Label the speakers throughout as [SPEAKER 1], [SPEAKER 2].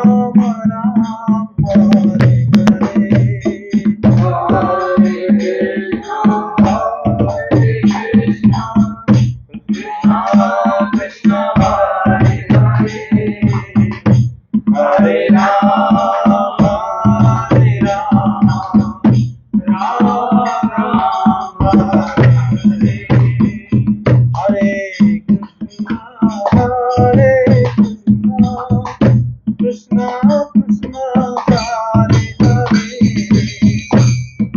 [SPEAKER 1] राम राम हरे हरे हरे कृष्णा कृष्णा कृष्णा हरे हरे हरे राम राम राम हरे हरे हरे कृष्णा कृष्णा हरे हरे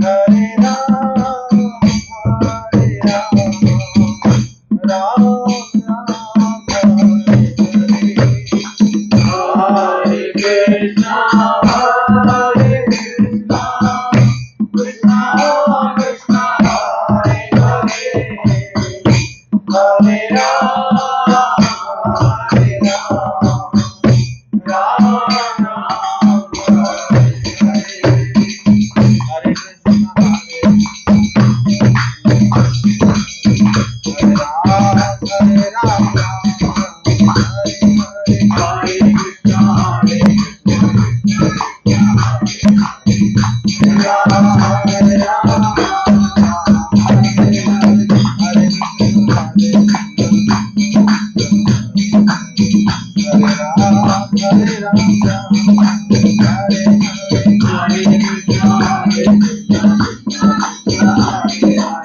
[SPEAKER 1] हरे राम राम राम हरे हरे हरे कृष्णा कृष्णा कृष्णा हरे हरे हरे राम राम राम हरे हरे हरे कृष्णा हरे राम हरे हरे हरे कृष्णा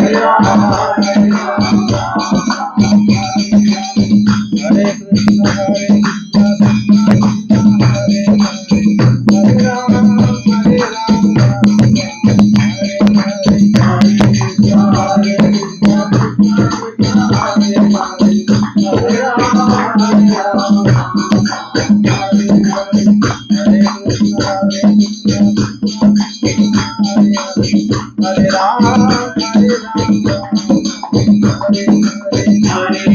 [SPEAKER 1] हरे राम हरे राम हरे हरे कृष्णा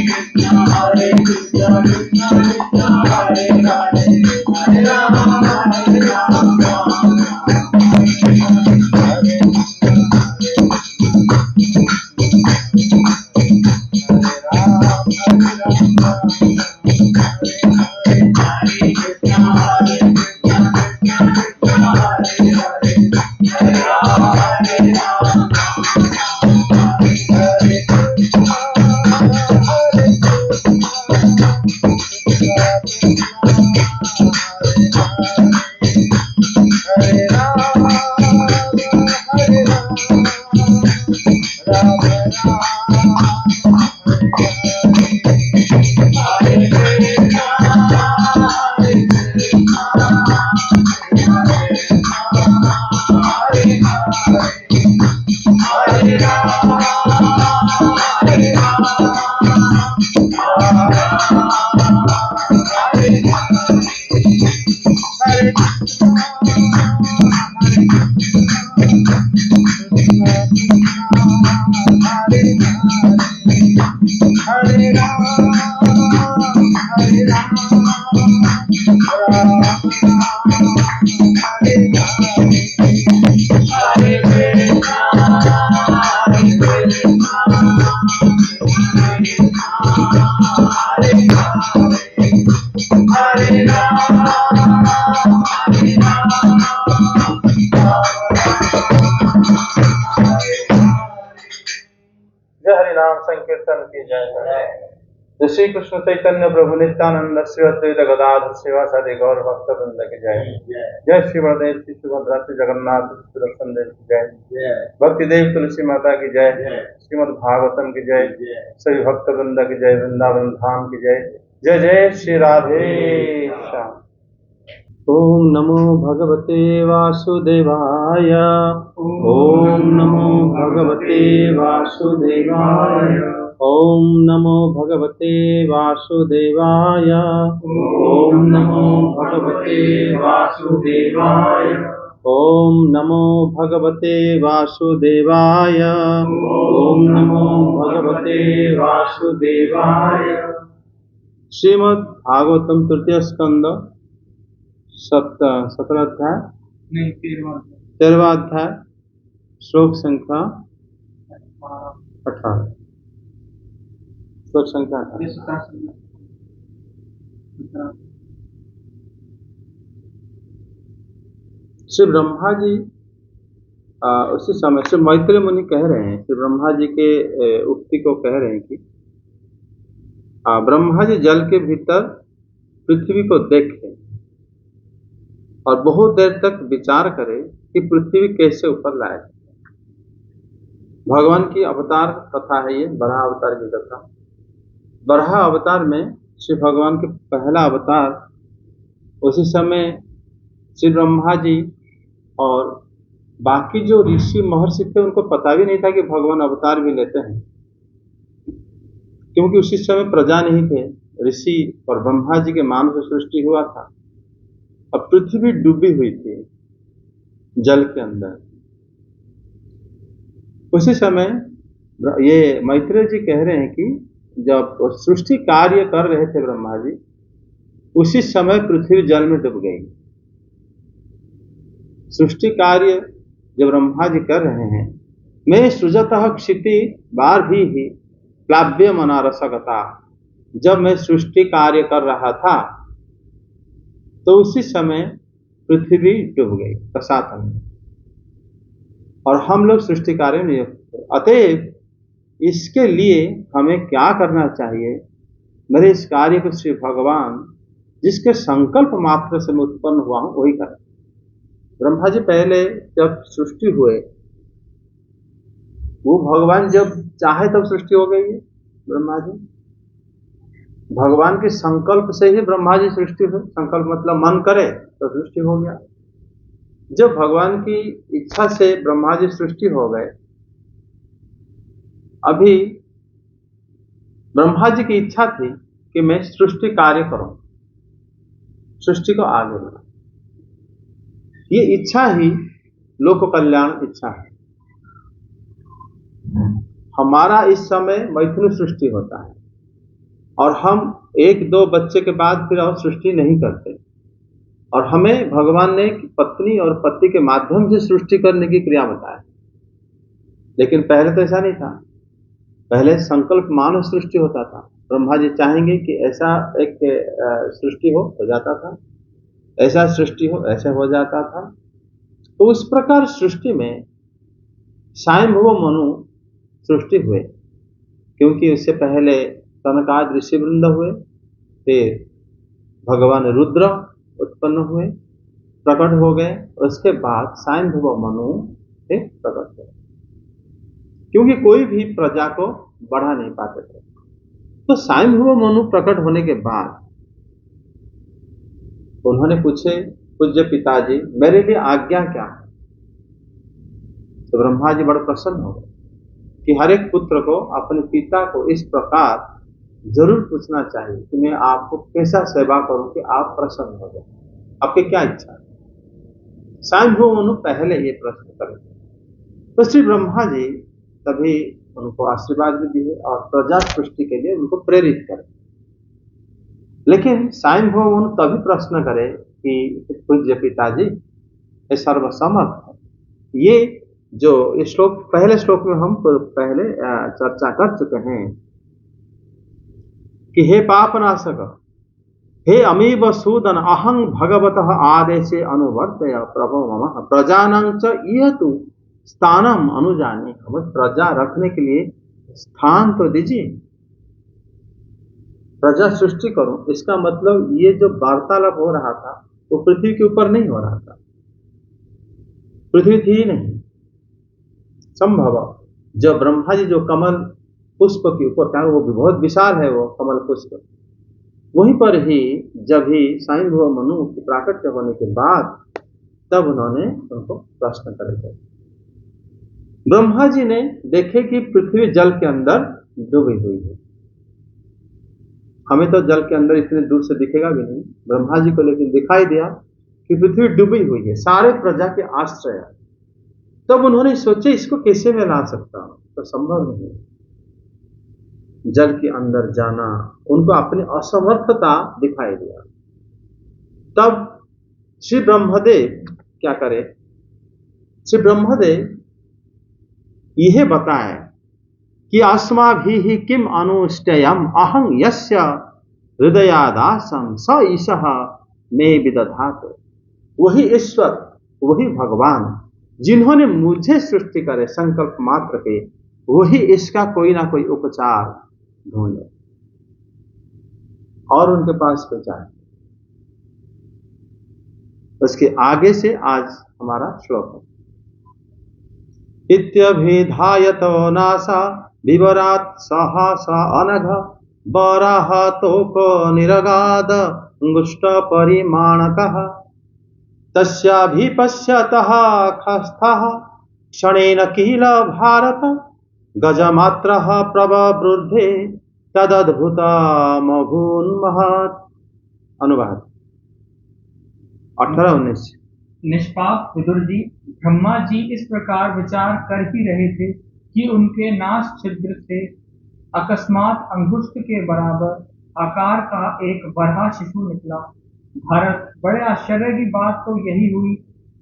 [SPEAKER 1] हरे राम हरे राम हरे हरे कृष्णा हरे हरे राम हरे राम हरे कृष्णा हरे राम हरे राम हरे राम हरे राम हरे हरे हरे कृष्णा कृष्णा कृष्णा हरे हरे हरे राम हरे राम हरे हरिनाम संकीर्तन की जय। श्री कृष्ण चैतन्य प्रभु नित्यानंद श्री अद्वैत गदाधर शिवासादि गौर भक्त वृंद की जय। जय श्री बलदेव श्री सुभद्रा श्री जगन्नाथ श्री सुदर्शन देव की जय। भक्ति देव तुलसी माता की जय। श्रीमद् भागवतम की जय। श्री भक्त वृंद की जय। वृंदावन धाम की जय। जय जय श्री राधे श्याम। ओम नमो भगवते वासुदेवाय। ओम नमो भगवते वासुदेवाय। ओम नमो भगवते वासुदेवाय। ओम नमो भगवते वासुदेवाय। ओम नमो भगवते वासुदेवाय। ओम नमो भगवते वासुदेवाय। श्रीमद् भागवतम तृतीय स्कंद 17 अध्याय 13वां अध्याय श्लोक संख्या 18। श्लोक संख्या 18। श्री ब्रह्मा जी उसी समय श्री मैत्रेय मुनि कह रहे हैं, श्री ब्रह्मा जी के उक्ति को कह रहे हैं कि ब्रह्मा जी जल के भीतर पृथ्वी को देखें और बहुत देर तक विचार करें कि पृथ्वी कैसे ऊपर लाए। भगवान की अवतार कथा है ये, बराह अवतार की कथा। बराह अवतार में श्री भगवान के पहला अवतार, उसी समय श्री ब्रह्मा जी और बाकी जो ऋषि महर्षि थे उनको पता भी नहीं था कि भगवान अवतार भी लेते हैं, क्योंकि उसी समय प्रजा नहीं थे। ऋषि और ब्रह्मा जी के मान से सृष्टि हुआ था। अब पृथ्वी डूबी हुई थी जल के अंदर। उसी समय ये मैत्रेय जी कह रहे हैं कि जब सृष्टि कार्य कर रहे थे ब्रह्मा जी, उसी समय पृथ्वी जल में डूब गई। सृष्टि कार्य जब ब्रह्मा जी कर रहे हैं, मैं सृजतः क्षिति बार भी ही प्लाव्य मनारसगता, जब मैं सृष्टि कार्य कर रहा था तो उसी समय पृथ्वी डूब गई प्रसाद में, और हम लोग सृष्टि कार्य में नियुक्त थे। अतएव इसके लिए हमें क्या करना चाहिए? मेरे इस कार्य को श्री भगवान जिसके संकल्प मात्र से मैं उत्पन्न हुआ हूं वही करें। ब्रह्मा जी पहले जब सृष्टि हुए, वो भगवान जब चाहे तब सृष्टि हो गई है। ब्रह्मा जी भगवान के संकल्प से ही ब्रह्मा जी सृष्टि हुई। संकल्प मतलब मन करे तो सृष्टि हो गया। जब भगवान की इच्छा से ब्रह्मा जी सृष्टि हो गए, अभी ब्रह्मा जी की इच्छा थी कि मैं सृष्टि कार्य करूं, सृष्टि को आगे बढ़ाऊं। ये इच्छा ही लोक कल्याण इच्छा है। हमारा इस समय मैथुन सृष्टि होता है और हम एक दो बच्चे के बाद फिर और सृष्टि नहीं करते, और हमें भगवान ने पत्नी और पति के माध्यम से सृष्टि करने की क्रिया बताया। लेकिन पहले तो ऐसा नहीं था। पहले संकल्प मानव सृष्टि होता था। ब्रह्मा जी चाहेंगे कि ऐसा एक सृष्टि हो जाता था, ऐसा सृष्टि हो ऐसे हो जाता था। तो उस प्रकार सृष्टि में स्वयंभुव मनु सृष्टि हुए, क्योंकि उससे पहले सनकादि ऋषि वृंद हुए, फिर भगवान रुद्र उत्पन्न हुए, प्रकट हो गए, उसके बाद स्वयंभुव मनु से प्रकट हुए, क्योंकि कोई भी प्रजा को बढ़ा नहीं पाते थे। तो स्वयंभुव मनु प्रकट होने के बाद उन्होंने पूछे, पूज्य पिताजी मेरे लिए आज्ञा क्या है? तो ब्रह्मा जी बड़े प्रसन्न हो गए कि हर एक पुत्र को अपने पिता को इस प्रकार जरूर पूछना चाहिए कि मैं आपको कैसा सेवा करूं कि आप प्रसन्न हो जाए, आपकी क्या इच्छा है। स्वयंभुव मनु पहले ये प्रश्न करें, तो श्री ब्रह्मा जी तभी उनको आशीर्वाद भी दिए और प्रजा सृष्टि के लिए उनको प्रेरित करें। लेकिन स्वयंभुव मनु तभी प्रश्न करे कि पूज्य पिताजी ये सर्वसमर्थ है। ये जो इस श्लोक पहले श्लोक में हम पहले चर्चा कर चुके हैं कि हे पापनाशक, हे अमीव सूदन अहं भगवतः आदेशे अनुवर्तय प्रभो मम प्रजानं च इयतु स्थानम अनुजाने। हमें प्रजा रखने के लिए स्थान तो दीजिए, प्रजा सृष्टि करो। इसका मतलब ये जो वार्तालाप हो रहा था वो पृथ्वी के ऊपर नहीं हो रहा था, पृथ्वी थी ही नहीं। संभव जब ब्रह्मा जी जो कमल पुष्प के ऊपर था, वो भी बहुत विशाल है वो कमल पुष्प, वहीं पर ही जब ही स्वयंभुव मनु के प्राकट्य होने के बाद तब उन्होंने उनको प्रश्न करे थे। ब्रह्मा जी ने देखे कि पृथ्वी जल के अंदर डूबी हुई है। हमें तो जल के अंदर इतने दूर से दिखेगा भी नहीं, ब्रह्मा जी को लेकिन दिखाई दिया कि पृथ्वी डूबी हुई है, सारे प्रजा के आश्रय। तब उन्होंने सोचे इसको कैसे मैं ला सकता हूं, तो संभव नहीं जल के अंदर जाना। उनको अपनी असमर्थता दिखाई दिया। तब श्री ब्रह्मदेव क्या करे? श्री ब्रह्मदेव यह बताए कि अस्माभिः किम अनुष्ठेयम् अहं यस्य हृदयादासं स ईशः मे विदधातु। वही ईश्वर वही भगवान, जिन्होंने मुझे सृष्टि करे संकल्प मात्र के, वही इसका कोई ना कोई उपचार ढूंढे, और उनके पास उपचार। उसके आगे से आज हमारा श्लोक है। इत्यभिधायतो नासा विवरात् सहसा अनघ वराह तोको निरगाद अंगुष्ठ परिमाणकः तस्याभिपश्यतः खस्थः क्षणेन किल भारत गजमात्रः प्रववृद्धे तदद्भुतमभून्महत्। अनुवाद 18-19।
[SPEAKER 2] निष्पाप विदुर जी, ब्रह्मा जी इस प्रकार विचार कर ही रहे थे कि उनके नास छिद्र से अकस्मात अंगुष्ठ के बराबर आकार का एक बरहा शिशु निकला। भारत, बड़े आश्चर्य की बात तो यही हुई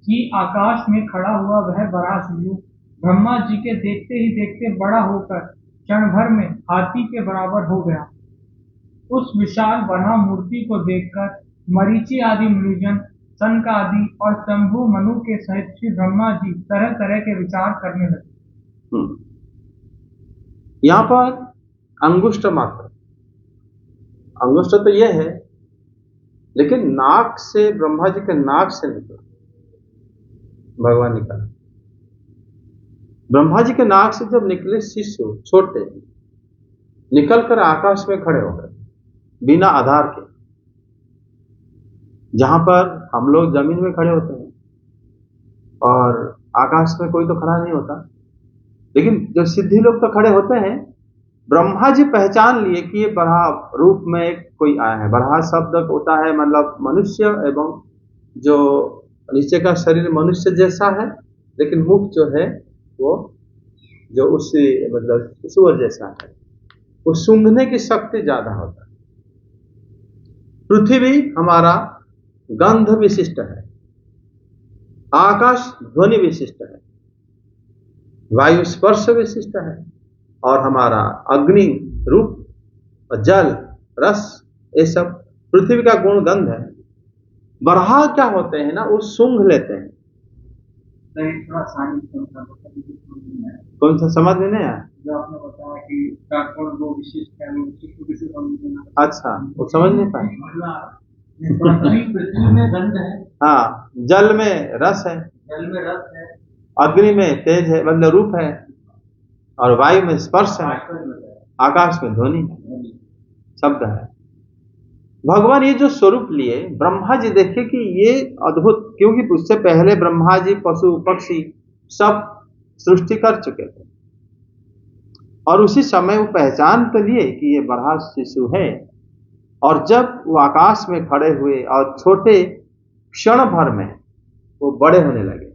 [SPEAKER 2] कि आकाश में खड़ा हुआ वह बरहा शिशु ब्रह्मा जी के देखते ही देखते बड़ा होकर क्षण भर में हाथी के बराबर हो गया। उस विशाल बरहा मूर्ति को देखकर मरीचि आदि मुनिजन, सनक आदि और शंभु मनु के सहित श्री ब्रह्मा जी तरह तरह के विचार करने लगे।
[SPEAKER 1] यहाँ पर अंगुष्ठ मात्र, अंगुष्ठ तो यह है, लेकिन नाक से, ब्रह्मा जी के नाक से निकला भगवान निकला। ब्रह्मा जी के नाक से जब निकले शिशु छोटे, निकल कर आकाश में खड़े हो गए बिना आधार के। जहां पर हम लोग जमीन में खड़े होते हैं और आकाश में कोई तो खड़ा नहीं होता, लेकिन जो सिद्धि लोग तो खड़े होते हैं। ब्रह्मा जी पहचान लिए कि ये बरहा रूप में कोई आया है। बरहा शब्द होता है मतलब मनुष्य, एवं जो नीचे का शरीर मनुष्य जैसा है, लेकिन मुख जो है वो जो उससे मतलब सूअर जैसा है। वो सूंघने की शक्ति ज्यादा होता है। पृथ्वी हमारा गंध विशिष्ट है, आकाश ध्वनि विशिष्ट है, वायु स्पर्श विशिष्ट है, और हमारा अग्नि रूप, जल रस, ये सब पृथ्वी का गुण गंध है। बरहा क्या होते हैं ना, वो सूंघ लेते हैं। कौन सा समझ में नहीं आया?
[SPEAKER 2] जो आपने बताया कि वो विशिष्ट है,
[SPEAKER 1] अच्छा, वो समझ नहीं पाए।
[SPEAKER 2] पृथ्वी में गंध है,
[SPEAKER 1] हाँ, जल में रस है,
[SPEAKER 2] जल में रस है,
[SPEAKER 1] अग्नि में तेज है मतलब रूप है, और वायु में स्पर्श है, आकाश में ध्वनि शब्द है। भगवान ये जो स्वरूप लिए, ब्रह्मा जी देखे कि ये अद्भुत, क्योंकि उससे पहले ब्रह्मा जी पशु पक्षी सब सृष्टि कर चुके थे, और उसी समय वो पहचान तो लिए कि ये बरहा शिशु है। और जब वो आकाश में खड़े हुए और छोटे क्षण भर में वो बड़े होने लगे।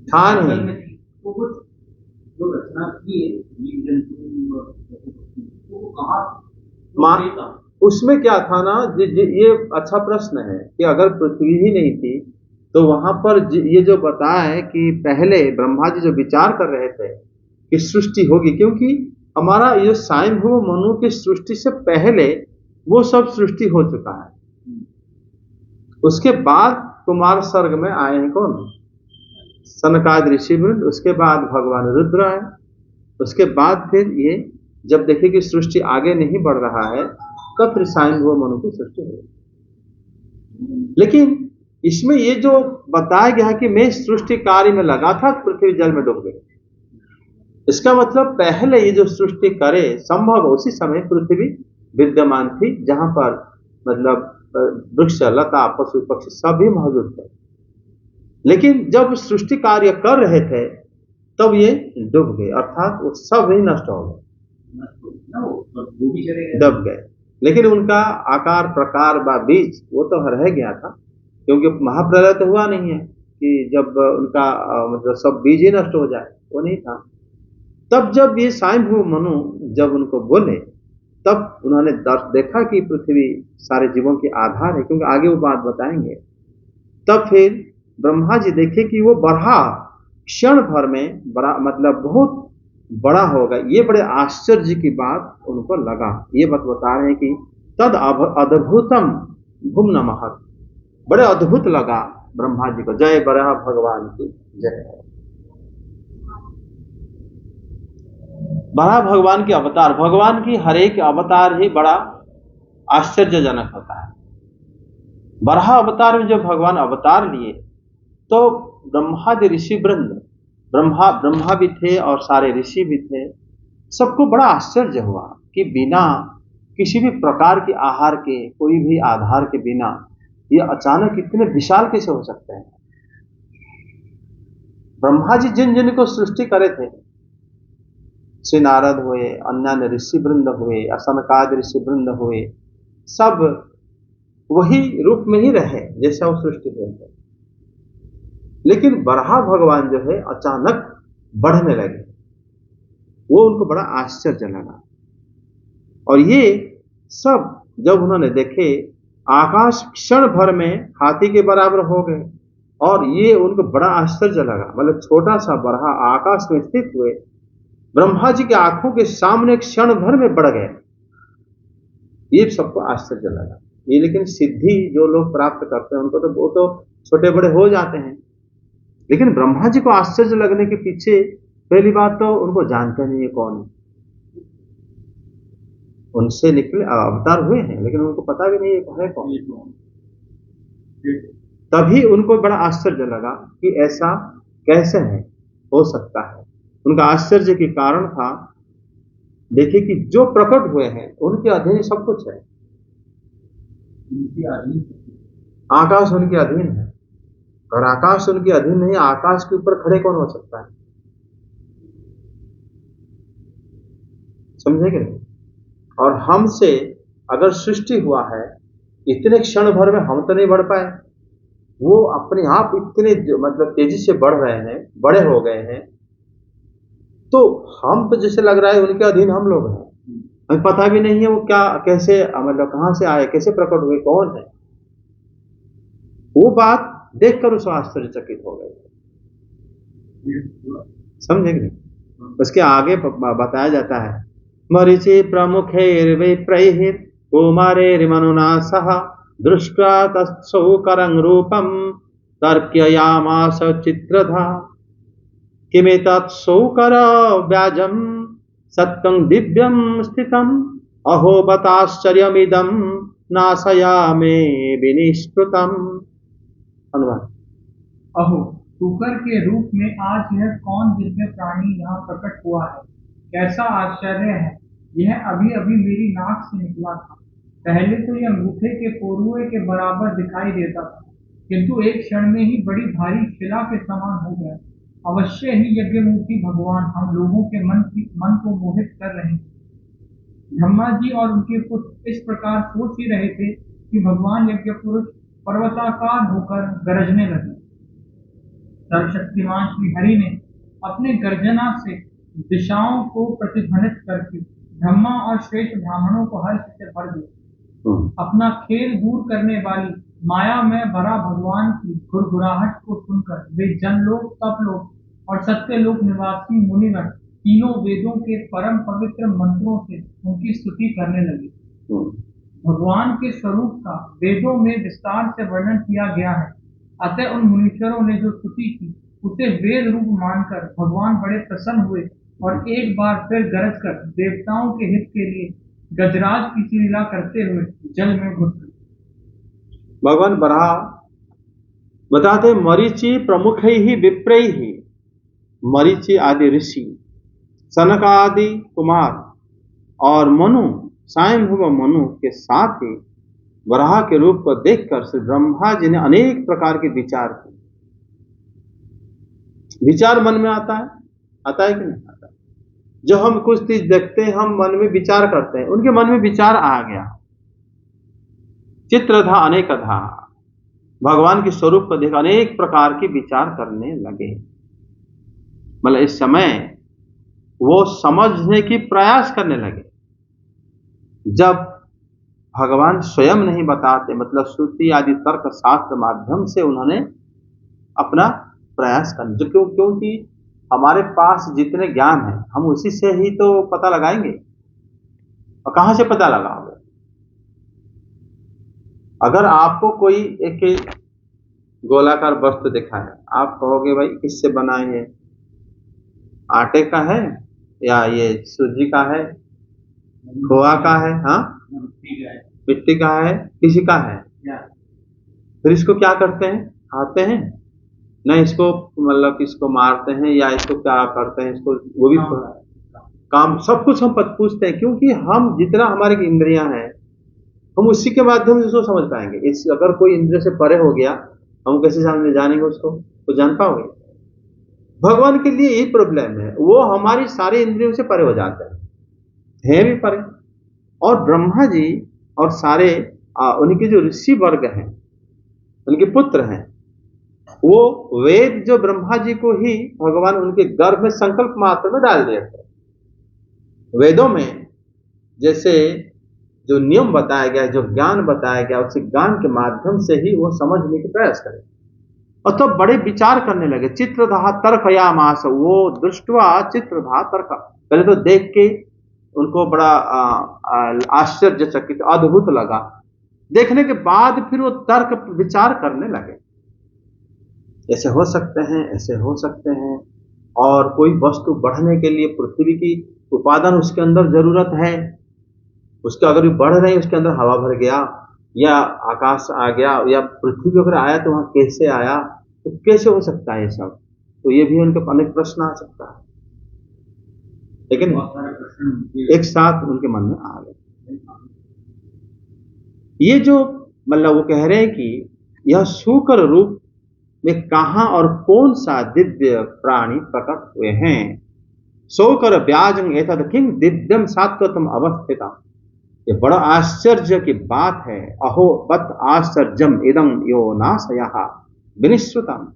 [SPEAKER 1] था नहीं, उसमें क्या था ना, ये अच्छा प्रश्न है कि अगर पृथ्वी ही नहीं थी तो वहां पर ये जो बताया है कि पहले ब्रह्मा जी जो विचार कर रहे थे कि सृष्टि होगी, क्योंकि हमारा ये स्वयंभू मनु की सृष्टि से पहले वो सब सृष्टि हो चुका है। उसके बाद कुमार सर्ग में आए हैं कौन? सनकादि ऋषिवृंद, उसके बाद भगवान रुद्र आए, उसके बाद फिर ये जब देखे कि सृष्टि आगे नहीं बढ़ रहा है, तब फिर स्वयंभू मनु की सृष्टि हुई। लेकिन इसमें ये जो बताया गया है कि मैं सृष्टि कार्य में लगा था, पृथ्वी जल में डूब गई, इसका मतलब पहले ये जो सृष्टि करे संभव उसी समय पृथ्वी विद्यमान थी, जहां पर मतलब वृक्ष लता पशु पक्षी सभी मौजूद थे। लेकिन जब सृष्टि कार्य कर रहे थे तब ये डूब गए, अर्थात वो सब ही नष्ट हो गए, दब गए। लेकिन उनका आकार प्रकार व बीज वो तो रह गया था, क्योंकि महाप्रलय तो हुआ नहीं है कि जब उनका मतलब सब बीज ही नष्ट हो जाए, वो नहीं था। तब जब ये स्वयंभू मनु जब उनको बोले, तब उन्होंने देखा कि पृथ्वी सारे जीवों की आधार है, क्योंकि आगे वो बात बताएंगे। तब फिर ब्रह्मा जी देखे कि वो बरहा क्षण भर में बड़ा मतलब बहुत बड़ा होगा। ये बड़े आश्चर्य की बात उनको लगा। ये बात बता रहे हैं कि तद अद्भुतम भुम महत, बड़े अद्भुत लगा ब्रह्मा जी को। जय बराह भगवान की जय। बराह भगवान के अवतार, भगवान की हर एक अवतार ही बड़ा आश्चर्यजनक होता है। बराह अवतार में जब भगवान अवतार लिए तो ब्रह्मादि ऋषि वृंद, ब्रह्मा भी थे और सारे ऋषि भी थे, सबको बड़ा आश्चर्य हुआ कि बिना किसी भी प्रकार के आहार के, कोई भी आधार के बिना ये अचानक इतने विशाल कैसे हो सकते हैं। ब्रह्मा जी जिन जिन को सृष्टि करे थे, श्री नारद हुए, अन्य ऋषि वृंद हुए, असनकादि ऋषि वृंद हुए, सब वही रूप में ही रहे जैसा वो सृष्टि हुए थे। लेकिन बराह भगवान जो है अचानक बढ़ने लगे, वो उनको बड़ा आश्चर्य लगा। और ये सब जब उन्होंने देखे, आकाश क्षण भर में हाथी के बराबर हो गए, और ये उनको बड़ा आश्चर्य लगा। मतलब छोटा सा बराह आकाश में स्थित हुए, ब्रह्मा जी के आंखों के सामने क्षण भर में बढ़ गए। ये सबको आश्चर्य लगा। ये लेकिन सिद्धि जो लोग प्राप्त करते हैं उनको तो वो तो छोटे बड़े हो जाते हैं, लेकिन ब्रह्मा जी को आश्चर्य लगने के पीछे पहली बात तो उनको जानते नहीं है कौन है। उनसे निकले अवतार हुए हैं लेकिन उनको पता भी नहीं है कौन। तभी उनको बड़ा आश्चर्य लगा कि ऐसा कैसे है, हो सकता है। उनका आश्चर्य के कारण था, देखिए कि जो प्रकट हुए हैं उनके अधीन सब कुछ है। आकाश उनके अधीन है, और आकाश उनके अधीन नहीं, आकाश के ऊपर खड़े कौन हो सकता है? समझे कि नहीं? और हमसे अगर सृष्टि हुआ है, इतने क्षण भर में हम तो नहीं बढ़ पाए, वो अपने आप इतने मतलब तेजी से बढ़ रहे हैं, बड़े हो गए हैं, तो हम तो जैसे लग रहा है उनके अधीन हम लोग हैं। हमें पता भी नहीं है वो क्या, कैसे, मतलब कहां से आए, कैसे प्रकट हुए, कौन है। वो बात देखकर उस आश्चर्यचकित हो गए। समझे कि नहीं? उसके आगे बताया जाता है, मरीचि प्रमुखैर्विप्रैः कुमारैर्मनुना सह दृष्ट्वा तत्सौकरं रूपं तर्कयामास चित्रधा किमेतत् सौकर व्याजं सत्यं दिव्यं स्थितम् अहो बताश्चर्यमिदं नाशयामे विनिष्कृतम्। अनुवाद।
[SPEAKER 2] अहो, शूकर के रूप में आज यह कौन दिव्य प्राणी यहाँ प्रकट हुआ है, कैसा आश्चर्य है। यह अभी अभी मेरी नाक से निकला था। पहले तो यह अंगूठे के पोरुए के बराबर दिखाई देता था, किंतु एक क्षण में ही बड़ी भारी शिला के समान हो गया। अवश्य ही यज्ञमूर्ति भगवान हम लोगों के मन को मोहित कर रहे हैं। ब्रह्मा जी और उनके पुत्र इस प्रकार सोच ही रहे थे कि भगवान यज्ञ पुरुष पर्वताकार होकर गरजने लगे। सर्वशक्तिमान श्री हरि ने अपने गर्जना से दिशाओं को प्रतिध्वनित करके ब्रह्मा और श्रेष्ठ ब्राह्मणों को हर्ष से भर दिया। अपना खेल दूर करने वाली माया में भरा भगवान की गुड़गुड़ाहट को सुनकर वे जनलोक, तपलोक और सत्यलोक निवासी मुनिगण तीनों वेदों के परम पवित्र मंत्रों से उनकी स्तुति करने लगे। भगवान के स्वरूप का वेदों में विस्तार से वर्णन किया गया है, अतः उन मुनीश्वरों ने जो स्तुति की उसे वेद रूप मानकर भगवान बड़े प्रसन्न हुए और एक बार फिर गरज कर देवताओं के हित के लिए गजराज की लीला करते हुए जल में घुस गए।
[SPEAKER 1] भगवान बराह बताते, मरीचि प्रमुखैः विप्रैः, मरीचि आदि ऋषि, सनक आदि कुमार और मनु, स्वयंभुव मनु के साथ ही वराह के रूप को देखकर श्री ब्रह्मा जी ने अनेक प्रकार के विचार किए। विचार मन में आता है कि नहीं आता? जो हम कुछ चीज देखते हैं हम मन में विचार करते हैं, उनके मन में विचार आ गया। चित्रधा अनेकधा, भगवान के स्वरूप को देख अनेक प्रकार के विचार करने लगे। मतलब इस समय वो समझने की प्रयास करने लगे। जब भगवान स्वयं नहीं बताते, मतलब श्रुति आदि तर्क शास्त्र माध्यम से उन्होंने अपना प्रयास करना, क्योंकि हमारे पास जितने ज्ञान है हम उसी से ही तो पता लगाएंगे। और कहां से पता लगाओगे? अगर आपको कोई एक गोलाकार वस्तु दिखाए, आप कहोगे भाई किससे बना है? ये आटे का है या ये सूजी का है, खोआ का है, हाँ मिट्टी का है, किसी का है? फिर इसको क्या करते हैं? खाते हैं? नहीं, इसको मतलब इसको मारते हैं या इसको क्या करते हैं, इसको वो भी काम सब कुछ हम पूछते हैं, क्योंकि हम जितना हमारे इंद्रियां हैं हम उसी के माध्यम से उसको समझ पाएंगे। इस अगर कोई इंद्रिय से परे हो गया हम कैसे जानेंगे उसको? तो जान पाओगे? भगवान के लिए यही प्रॉब्लम है, वो हमारी सारी इंद्रियों से परे हो जाते हैं भी परे। और ब्रह्मा जी और सारे उनके जो ऋषि वर्ग हैं, उनके पुत्र हैं, वो वेद जो ब्रह्मा जी को ही भगवान उनके गर्भ में संकल्प मात्र में डाल दिए थे। वेदों में जैसे जो नियम बताया गया, जो ज्ञान बताया गया, उस ज्ञान के माध्यम से ही वो समझने के प्रयास करें। और तब बड़े विचार करने लगे। चित्रधा तर्कयामास, वो दृष्टवा चित्रधा तर्क, पहले तो देख के उनको बड़ा आश्चर्यचकित अद्भुत लगा। देखने के बाद फिर वो तर्क विचार करने लगे, ऐसे हो सकते हैं, ऐसे हो सकते हैं। और कोई वस्तु बढ़ने के लिए पृथ्वी की उपादान उसके अंदर जरूरत है, उसके अगर बढ़ रही उसके अंदर हवा भर गया या आकाश आ गया या पृथ्वी अगर आया तो वहां कैसे आया, तो कैसे हो सकता है ये सब? तो ये भी उनके अनेक प्रश्न आ सकता है, लेकिन एक साथ उनके मन में आ गए। ये जो मतलब वो कह रहे हैं कि यह शूकर रूप में कहां और कौन सा दिव्य प्राणी प्रकट हुए हैं। शोकर व्याजं एतद किं दिव्यम सात्वतम अवस्थिता, ये बड़ा आश्चर्य की बात है। अहो बत आश्चर्यम इदं यो नाशयः विनिश्रुतम,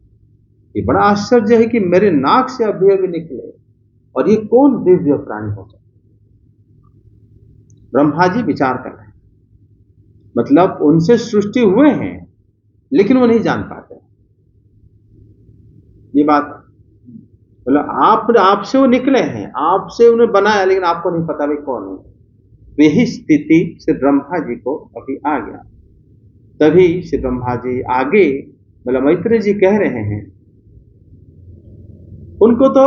[SPEAKER 1] ये बड़ा आश्चर्य है कि मेरे नाक से अभी अभी निकले, और ये कौन दिव्य प्राणी हो सकता? ब्रह्मा जी विचार कर रहे हैं, मतलब उनसे सृष्टि हुए हैं लेकिन वो नहीं जान पाते ये बात। मतलब आपसे वो निकले हैं, आपसे उन्हें बनाया, लेकिन आपको नहीं पता भी कौन है। यही स्थिति श्री ब्रह्मा जी को अभी आ गया। तभी श्री ब्रह्मा जी आगे मतलब मैत्रेय जी कह रहे हैं, उनको तो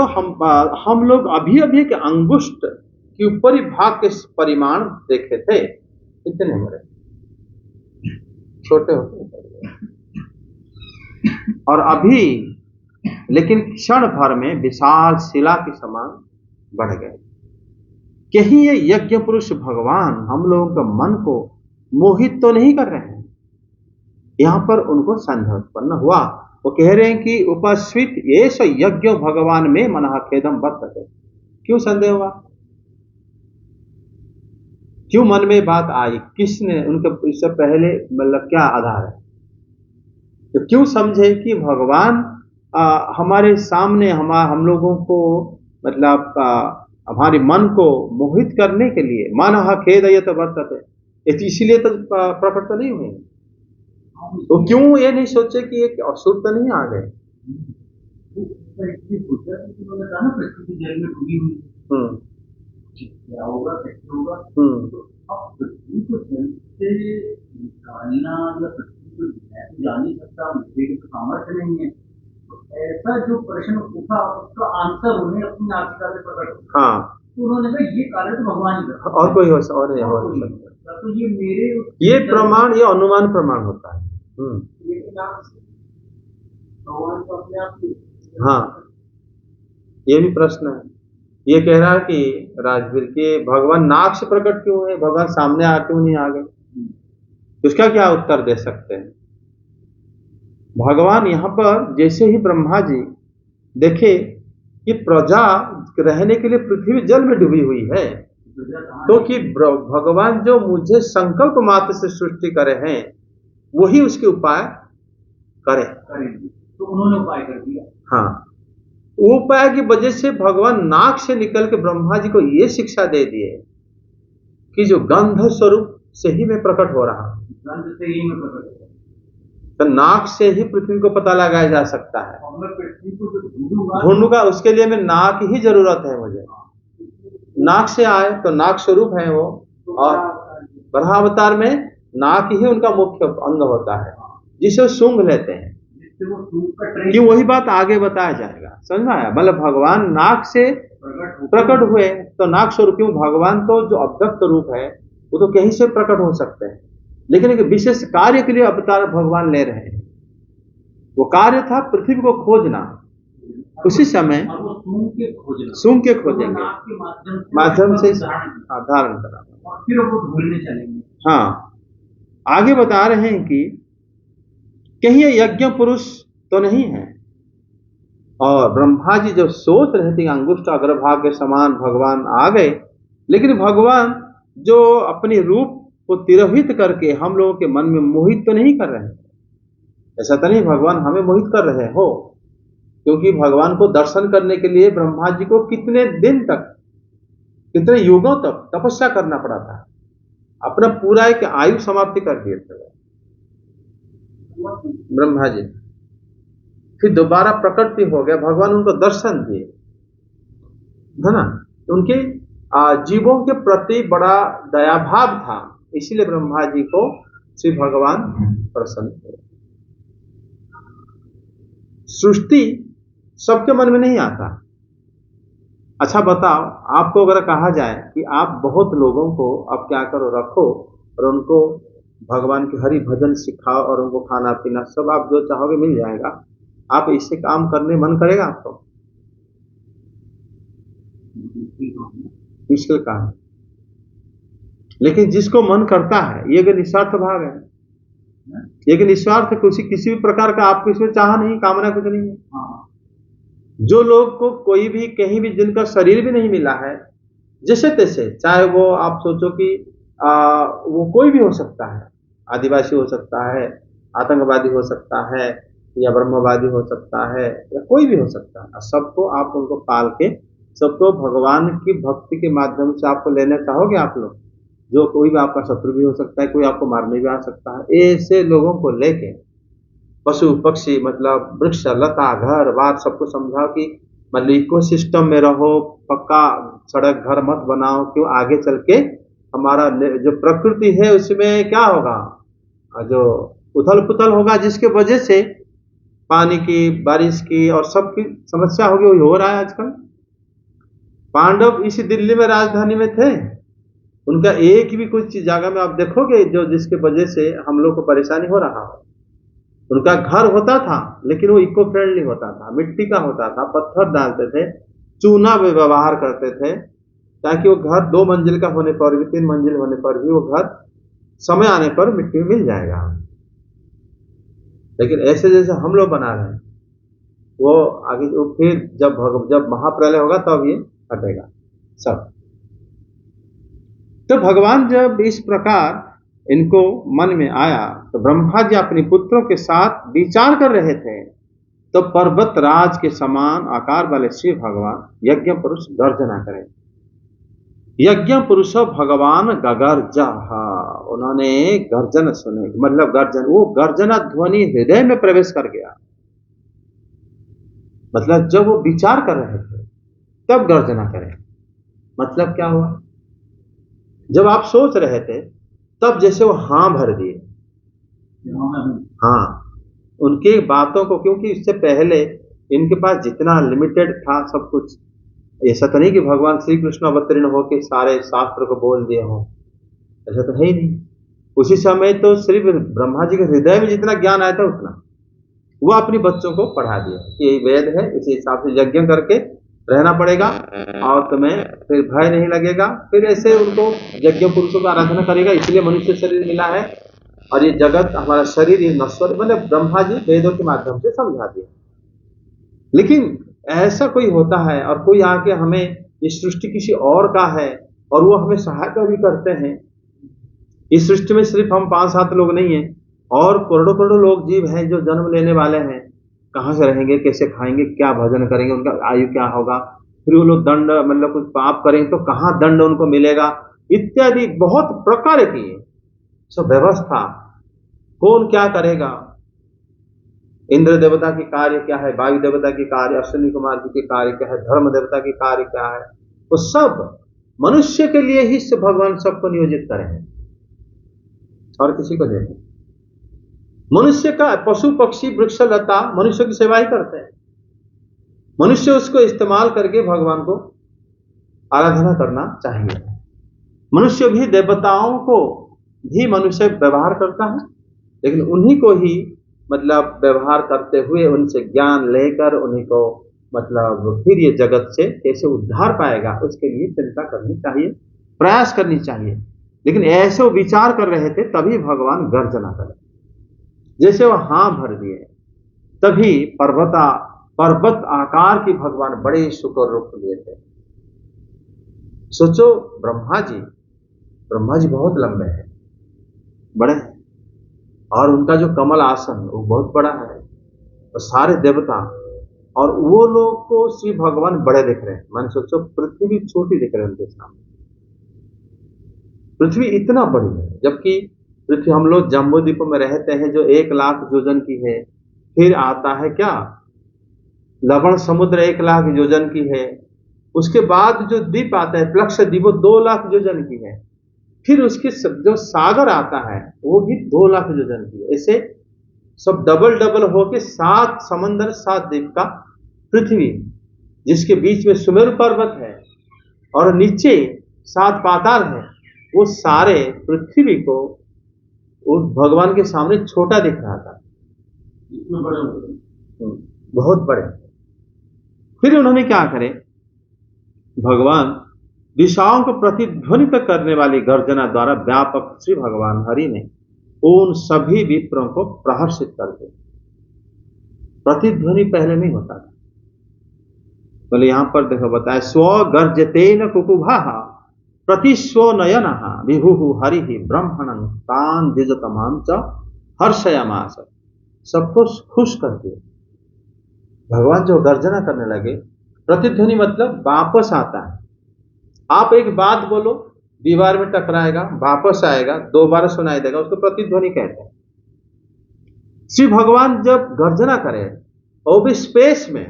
[SPEAKER 1] हम लोग अभी अभी के अंगुष्ठ के ऊपरी भाग के परिमाण देखे थे, इतने बड़े छोटे होते, और अभी लेकिन क्षण भर में विशाल शिला के समान बढ़ गए। कहीं ये यज्ञ पुरुष भगवान हम लोगों के मन को मोहित तो नहीं कर रहे हैं? यहां पर उनको संदेह उत्पन्न हुआ। वो कह रहे हैं कि उपस्वित येष यज्ञ भगवान में मनः खेदम वर्तते। क्यों संदेह हुआ? क्यों मन में बात आई? किसने उनके इससे पहले मतलब क्या आधार है? तो क्यों समझे कि भगवान हमारे सामने हम लोगों को मतलब हमारे मन को मोहित करने के लिए मनः खेदयत वर्तते, इसलिए तो प्रकट तो नहीं हुए। तो क्यों ये नहीं सोचे कि एक असुर तो नहीं आ गए?
[SPEAKER 3] क्या होगा, कैसे होगा? अब पृथ्वी को जल से निकालना या पृथ्वी को जा नहीं सकता, मुझे तो सामर्थ्य नहीं है। ऐसा जो प्रश्न उठा उसका आंसर उन्हें अपनी नासिका से प्रकट हुआ।
[SPEAKER 1] हाँ,
[SPEAKER 3] तो उन्होंने कहा ये कार्य तो भगवान ही करता है,
[SPEAKER 1] और कोई और नहीं हो सकता।
[SPEAKER 3] तो ये मेरे
[SPEAKER 1] ये प्रमाण, ये अनुमान प्रमाण होता है।
[SPEAKER 3] भगवान को अपने आप की।
[SPEAKER 1] हाँ, ये भी प्रश्न है। ये कह रहा है कि राजवीर के भगवान नाक से प्रकट क्यों है, भगवान सामने आ क्यों नहीं आ गए? उसका क्या उत्तर दे सकते हैं? भगवान यहाँ पर जैसे ही ब्रह्मा जी देखे कि प्रजा रहने के लिए पृथ्वी जल में डूबी हुई है, तो कि भगवान जो मुझे संकल्प मात्र से सृष्टि करे हैं वही उसके उपाय करे,
[SPEAKER 3] तो उन्होंने उपाय कर दिया।
[SPEAKER 1] हाँ, उपाय की वजह से भगवान नाक से निकल के ब्रह्मा जी को ये शिक्षा दे दिए कि जो गंध स्वरूप से ही मैं प्रकट हो रहा हूं,
[SPEAKER 3] गंध से ही मैं प्रकट हो रहा हूं।
[SPEAKER 1] तो नाक से ही पृथ्वी को पता लगाया जा सकता है।
[SPEAKER 3] और मैं पृथ्वी को जो ढूंढूंगा
[SPEAKER 1] ढूंढूंगा उसके लिए मैं नाक ही जरूरत है मुझे। नाक से आए तो नाक स्वरूप है वो, और बराह अवतार में नाक ही उनका मुख्य अंग होता है जिसे वो सूंघ लेते हैं।
[SPEAKER 3] जिससे वो सूंघ का ट्रेस
[SPEAKER 1] कि वही बात आगे बताया जाएगा, समझ में आया? मतलब भगवान नाक से प्रकट हुए तो नाक स्वरूप, क्यों भगवान तो जो अव्यक्त रूप है वो तो कहीं से प्रकट हो सकते हैं, लेकिन एक विशेष कार्य के लिए अवतार भगवान ले रहे हैं। वो कार्य था पृथ्वी को खोजना, उसी समय
[SPEAKER 3] और वो सूंघ के खोजना,
[SPEAKER 1] सूंघ के खोजेंगे,
[SPEAKER 3] नाक के
[SPEAKER 1] माध्यम से
[SPEAKER 3] धारण
[SPEAKER 1] धारण करा।
[SPEAKER 3] और फिर वो ढूंढने चलेंगे।
[SPEAKER 1] हाँ, आगे बता रहे हैं कि कहीं ये यज्ञ पुरुष तो नहीं है। और ब्रह्मा जी जब सोच रहे थे अंगुष्ठ अग्रभाग के समान भगवान आ गए, लेकिन भगवान जो अपने रूप को तिरोहित करके हम लोगों के मन में मोहित तो नहीं कर रहे हैं। ऐसा तो नहीं भगवान हमें मोहित कर रहे हो, क्योंकि भगवान को दर्शन करने के लिए ब्रह्मा जी को कितने दिन तक, कितने युगों तक तपस्या करना पड़ा था। अपना पूरा एक आयु समाप्ति कर दिए थे ब्रह्मा जी। फिर दोबारा प्रकट हो गया, भगवान उनको दर्शन दिए, है ना? उनके जीवों के प्रति बड़ा दया भाव था, इसीलिए ब्रह्मा जी को श्री भगवान प्रसन्न हुए। सृष्टि सबके मन में नहीं आता। अच्छा बताओ, आपको अगर कहा जाए कि आप बहुत लोगों को आप क्या करो, रखो और उनको भगवान के हरि भजन सिखाओ और उनको खाना पीना सब आप जो चाहोगे मिल जाएगा, आप इससे काम करने मन करेगा आपको? मुश्किल काम है। लेकिन जिसको मन करता है, ये एक निस्वार्थ भाव है, लेकिन निस्वार्थ किसी भी प्रकार का आपको इसमें चाह नहीं, कामना कुछ नहीं है। जो लोग को कोई भी कहीं भी जिनका शरीर भी नहीं मिला है, जैसे तैसे, चाहे वो आप सोचो कि वो कोई भी हो सकता है, आदिवासी हो सकता है, आतंकवादी हो सकता है, या ब्रह्मवादी हो सकता है, या कोई भी हो सकता है, सबको आप उनको पाल के सबको भगवान की भक्ति के माध्यम से आपको लेना चाहोगे आप लोग, जो कोई भी आपका शत्रु भी हो सकता है, कोई आपको मारने भी आ सकता है, ऐसे लोगों को लेके पशु पक्षी मतलब वृक्ष लता घर बार सबको समझाओ कि मतलब इकोसिस्टम में रहो, पक्का सड़क घर मत बनाओ, क्यों आगे चल के हमारा जो प्रकृति है उसमें क्या होगा, जो उथल पुथल होगा, जिसके वजह से पानी की, बारिश की और सबकी समस्या होगी। वही हो रहा है आजकल। पांडव इसी दिल्ली में राजधानी में थे, उनका एक भी कुछ जगह में आप देखोगे जो जिसके वजह से हम लोग को परेशानी हो रहा हो। उनका घर होता था लेकिन वो इको फ्रेंडली होता था, मिट्टी का होता था, पत्थर डालते थे, चूना व्यवहार करते थे, ताकि वो घर 2 मंजिल का होने पर भी, 3 मंजिल होने पर भी वो घर समय आने पर मिट्टी में मिल जाएगा। लेकिन ऐसे जैसे हम लोग बना रहे हैं, वो आगे वो फिर जब महाप्रलय होगा तब ये हटेगा सब। तो भगवान जब इस प्रकार इनको मन में आया तो ब्रह्मा जी अपने पुत्रों के साथ विचार कर रहे थे, तो पर्वत राज के समान आकार वाले श्री भगवान यज्ञ पुरुष गर्जना करें। यज्ञ पुरुष भगवान गगर्जा, उन्होंने गर्जन सुने, मतलब गर्जन, वो गर्जना ध्वनि हृदय में प्रवेश कर गया। मतलब जब वो विचार कर रहे थे तब गर्जना करें। मतलब क्या हुआ, जब आप सोच रहे थे तब जैसे वो हाँ भर दिए, हाँ उनकी बातों को, क्योंकि इससे पहले इनके पास जितना लिमिटेड था सब कुछ, ऐसा तो नहीं कि भगवान श्री कृष्ण अवतीर्ण होकर सारे शास्त्र को बोल दिए हो, ऐसा तो है ही नहीं। उसी समय तो श्री ब्रह्मा जी के हृदय में जितना ज्ञान आया था उतना वो अपने बच्चों को पढ़ा दिया कि यही वेद है, इसी हिसाब से यज्ञ करके रहना पड़ेगा और तुम्हें फिर भय नहीं लगेगा। फिर ऐसे उनको यज्ञ पुरुषों का आराधना करेगा, इसलिए मनुष्य शरीर मिला है और ये जगत हमारा शरीर ये नश्वर, मतलब ब्रह्मा जी वेदों के माध्यम से समझा दिया। लेकिन ऐसा कोई होता है और कोई आके हमें ये सृष्टि किसी और का है और वो हमें सहायता भी करते हैं। इस सृष्टि में सिर्फ हम 5-7 लोग नहीं हैं, और करोड़ों करोड़ों लोग जीव हैं जो जन्म लेने वाले हैं। कहाँ से रहेंगे, कैसे खाएंगे, क्या भोजन करेंगे, उनका आयु क्या होगा, फिर वो लोग दंड मतलब कुछ पाप करेंगे तो कहाँ दंड उनको मिलेगा, इत्यादि बहुत प्रकार की सब व्यवस्था, कौन क्या करेगा, इंद्र देवता की कार्य क्या है, वायु देवता की कार्य, अश्विनी कुमार जी के कार्य क्या है, धर्म देवता की कार्य क्या है, वो सब मनुष्य के लिए ही से भगवान सबको नियोजित करे हैं और किसी को नहीं। मनुष्य का पशु पक्षी वृक्ष लता मनुष्य की सेवा ही करते हैं। मनुष्य उसको इस्तेमाल करके भगवान को आराधना करना चाहिए। मनुष्य भी देवताओं को भी मनुष्य व्यवहार करता है, लेकिन उन्हीं को ही मतलब व्यवहार करते हुए उनसे ज्ञान लेकर उन्हीं को मतलब फिर ये जगत से कैसे उद्धार पाएगा उसके लिए चिंता करनी चाहिए, प्रयास करनी चाहिए। लेकिन ऐसे वो विचार कर रहे थे तभी भगवान गर्जना करे। जैसे वो हाँ भर दिए तभी पर्वत आकार की भगवान बड़े शुक्र रूप लिए थे। सोचो ब्रह्मा जी बहुत लंबे हैं, बड़े हैं, और उनका जो कमल आसन वो बहुत बड़ा है, और सारे देवता और वो लोग को श्री भगवान बड़े दिख रहे हैं। मैंने सोचो पृथ्वी छोटी दिख रही है उनके सामने, पृथ्वी इतना बड़ी है, जबकि पृथ्वी हम लोग जम्बू द्वीप में रहते हैं जो 1 लाख योजन की है। फिर आता है क्या लवण समुद्र 1 लाख योजन की है। उसके बाद जो द्वीप आता है प्लक्ष द्वीप 2 लाख योजन की है। फिर उसके जो सागर आता है वो भी 2 लाख योजन की है। ऐसे सब डबल होके 7 समंदर 7 द्वीप का पृथ्वी, जिसके बीच में सुमेरु पर्वत है और नीचे 7 पाताल है, वो सारे पृथ्वी को उस भगवान के सामने छोटा दिख रहा था, बहुत बड़े। फिर उन्होंने क्या करे, भगवान दिशाओं को प्रतिध्वनित करने वाली गर्जना द्वारा व्यापक श्री भगवान हरि ने उन सभी विप्रों को प्रहर्षित कर दिया। प्रतिध्वनि पहले नहीं होता था। बोले यहां पर देखो बताए स्व गर्जतेन कुकुभा प्रतिस्व नयन विभु हरि ब्रह्मणं तान द्विजतमां च हर्षयामास। सबको खुश कर दिया। भगवान जो गर्जना करने लगे, प्रतिध्वनि मतलब वापस आता है। आप एक बात बोलो, दीवार में टकराएगा, वापस आएगा, दोबारा सुनाई देगा, उसको प्रतिध्वनि कहते हैं। श्री भगवान जब गर्जना करें और भी स्पेस में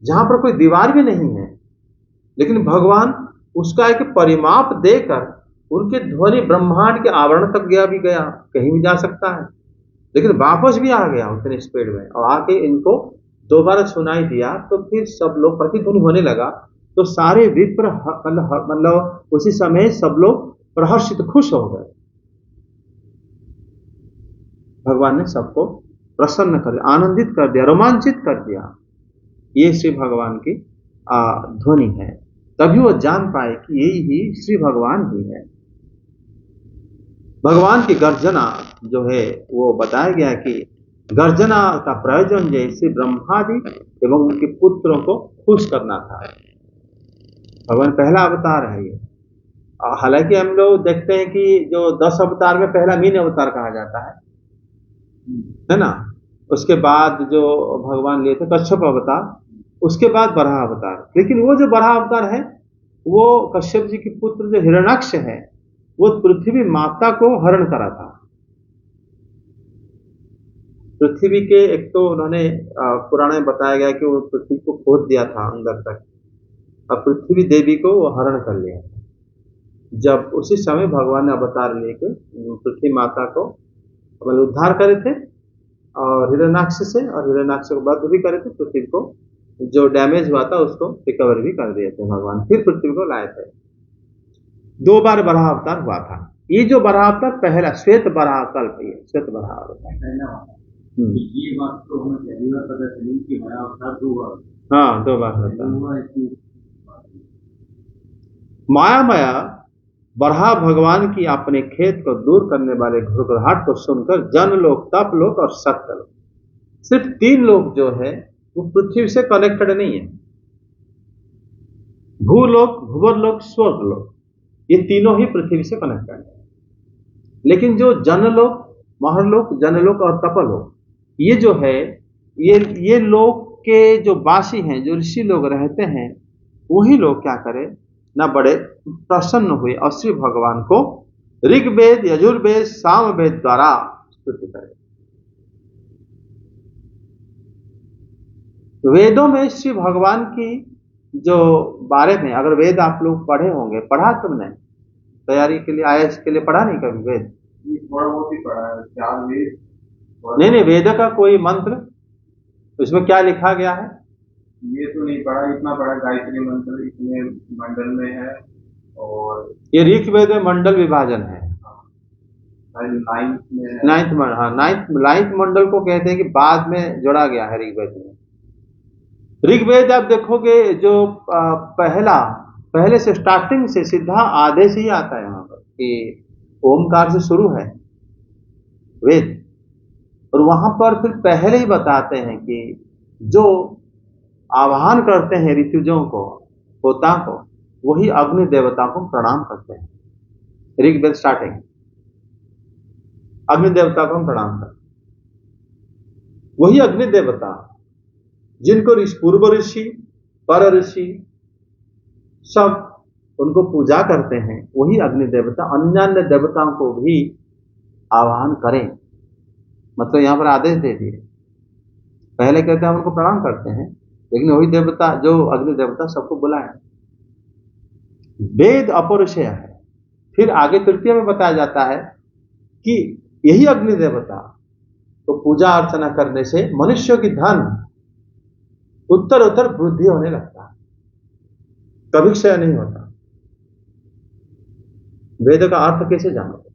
[SPEAKER 1] जहां पर कोई दीवार भी नहीं है, लेकिन भगवान उसका एक परिमाप देकर उनके ध्वनि ब्रह्मांड के आवरण तक गया, कहीं भी जा सकता है, लेकिन वापस भी आ गया उतने स्पीड में और आके इनको दोबारा सुनाई दिया। तो फिर सब लोग प्रतिध्वनि होने लगा, तो सारे विप्र मतलब उसी समय सब लोग प्रहर्षित खुश हो गए। भगवान ने सबको प्रसन्न कर दिया, आनंदित कर दिया, रोमांचित कर दिया। ये श्री भगवान की ध्वनि है। तभी वो जान पाए कि यही ही श्री भगवान ही है। भगवान की गर्जना जो है वो बताया गया कि गर्जना का प्रयोजन जैसे ब्रह्मादि एवं उनके पुत्रों को खुश करना था। भगवान पहला अवतार है ये। हालांकि हम लोग देखते हैं कि जो 10 अवतार में पहला मीन अवतार कहा जाता है ना। उसके बाद जो भगवान लिए थे कश्यप अवतार, उसके बाद बराह अवतार। लेकिन वो जो बराह अवतार है वो कश्यप जी के पुत्र जो हिरण्याक्ष है वो पृथ्वी माता को हरण करा था। पृथ्वी के एक तो उन्होंने पुराण में बताया गया कि वो पृथ्वी को खोद दिया था अंदर तक, और पृथ्वी देवी को वो हरण कर लिया था। जब उसी समय भगवान ने अवतार लेके पृथ्वी माता को मतलब उद्धार करे थे और हिरण्याक्ष से, और हिरण्याक्ष को वध भी करे थे। पृथ्वी को जो डैमेज हुआ था उसको रिकवर भी कर दिए थे भगवान, फिर पृथ्वी को लाए थे। 2 बार बराह अवतार हुआ था। ये जो बराह अवतार पहला श्वेत बराह अवतार, श्वेत बराह अवतार।
[SPEAKER 3] ये बात तो हमें पहली बार पता चली कि बड़ा अवतार 2 बार।
[SPEAKER 1] हाँ 2 बार होता। माया बराह भगवान की अपने खेत को दूर करने वाले घुरघुराहट को सुनकर जनलोक, तपलोक और सत्यलोक, सिर्फ 3 लोग जो है वो पृथ्वी से कनेक्टेड नहीं है। भूलोक, भुवरलोक, स्वर्गलोक, ये तीनों ही पृथ्वी से कनेक्टेड है। लेकिन जो जनलोक, महरलोक, जनलोक और तपलोक, ये जो है ये लोक के जो वासी हैं, जो ऋषि लोग रहते हैं, वही लोग क्या करें ना बड़े प्रसन्न हुए और श्री भगवान को ऋग्वेद, यजुर्वेद, सामवेद द्वारा स्तुति करें। वेदों में श्री भगवान की जो बारे में, अगर वेद आप लोग पढ़े होंगे, पढ़ा तुमने तैयारी के लिए, आईएएस के लिए पढ़ा नहीं कभी वेद?
[SPEAKER 3] थोड़ा बहुत ही पढ़ा है, 4 वेद।
[SPEAKER 1] नहीं, वेद का कोई मंत्र उसमें क्या लिखा गया है?
[SPEAKER 3] ये तो नहीं पढ़ा, इतना पढ़ा गायत्री मंत्र इतने मंडल में है, और
[SPEAKER 1] ये ऋग्वेद में मंडल विभाजन है।
[SPEAKER 3] 9th में है।
[SPEAKER 1] नाइन्थ मंडल को कहते हैं कि बाद में जोड़ा गया है ऋग्वेद में। ऋग्वेद आप देखोगे जो पहले से स्टार्टिंग से सीधा आदेश ही आता है यहाँ पर कि ओमकार से शुरू है वेद, और वहां पर फिर पहले ही बताते हैं कि जो आह्वान करते हैं ऋतुजों को, होता को, वही अग्नि देवता को प्रणाम करते हैं। ऋग्वेद स्टार्टिंग, अग्नि देवता को हम प्रणाम करते हैं। वही अग्नि देवता जिनको पूर्व ऋषि, पर ऋषि सब उनको पूजा करते हैं, वही अग्नि देवता अन्य देवताओं को भी आह्वान करें, मतलब यहां पर आदेश दे दिए। पहले कहते हैं हम उनको प्रणाम करते हैं, लेकिन वही देवता जो अग्नि देवता सबको बुलाए। वेद अपौरुषेय है। फिर आगे तृतीय में बताया जाता है कि यही अग्नि देवता को पूजा अर्चना करने से मनुष्य की धन उत्तर उत्तर वृद्धि होने लगता है, कभी क्षय नहीं होता। वेद का अर्थ कैसे जानोगे?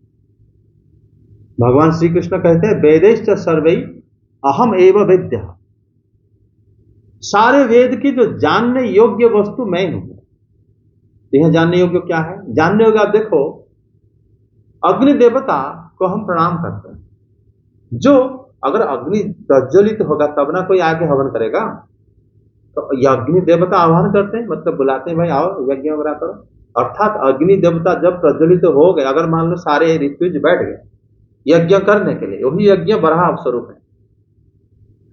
[SPEAKER 1] भगवान श्री कृष्ण कहते हैं वेदैश्च सर्वै अहम एव वेद्यः, सारे वेद की जो जानने योग्य वस्तु मैं हूं। यह जानने योग्य क्या है? जानने योग्य आप देखो, अग्नि देवता को हम प्रणाम करते हैं। जो अगर अग्नि प्रज्वलित होगा तब ना कोई आके हवन करेगा, तो अग्नि देवता आह्वान करते हैं, मतलब बुलाते हैं, भाई आओ यज्ञ वगैरह करो। अर्थात अग्नि देवता जब प्रज्वलित हो गए, अगर मान लो सारे ऋतुज बैठ गए यज्ञ करने के लिए, वही यज्ञ बराह स्वरूप है।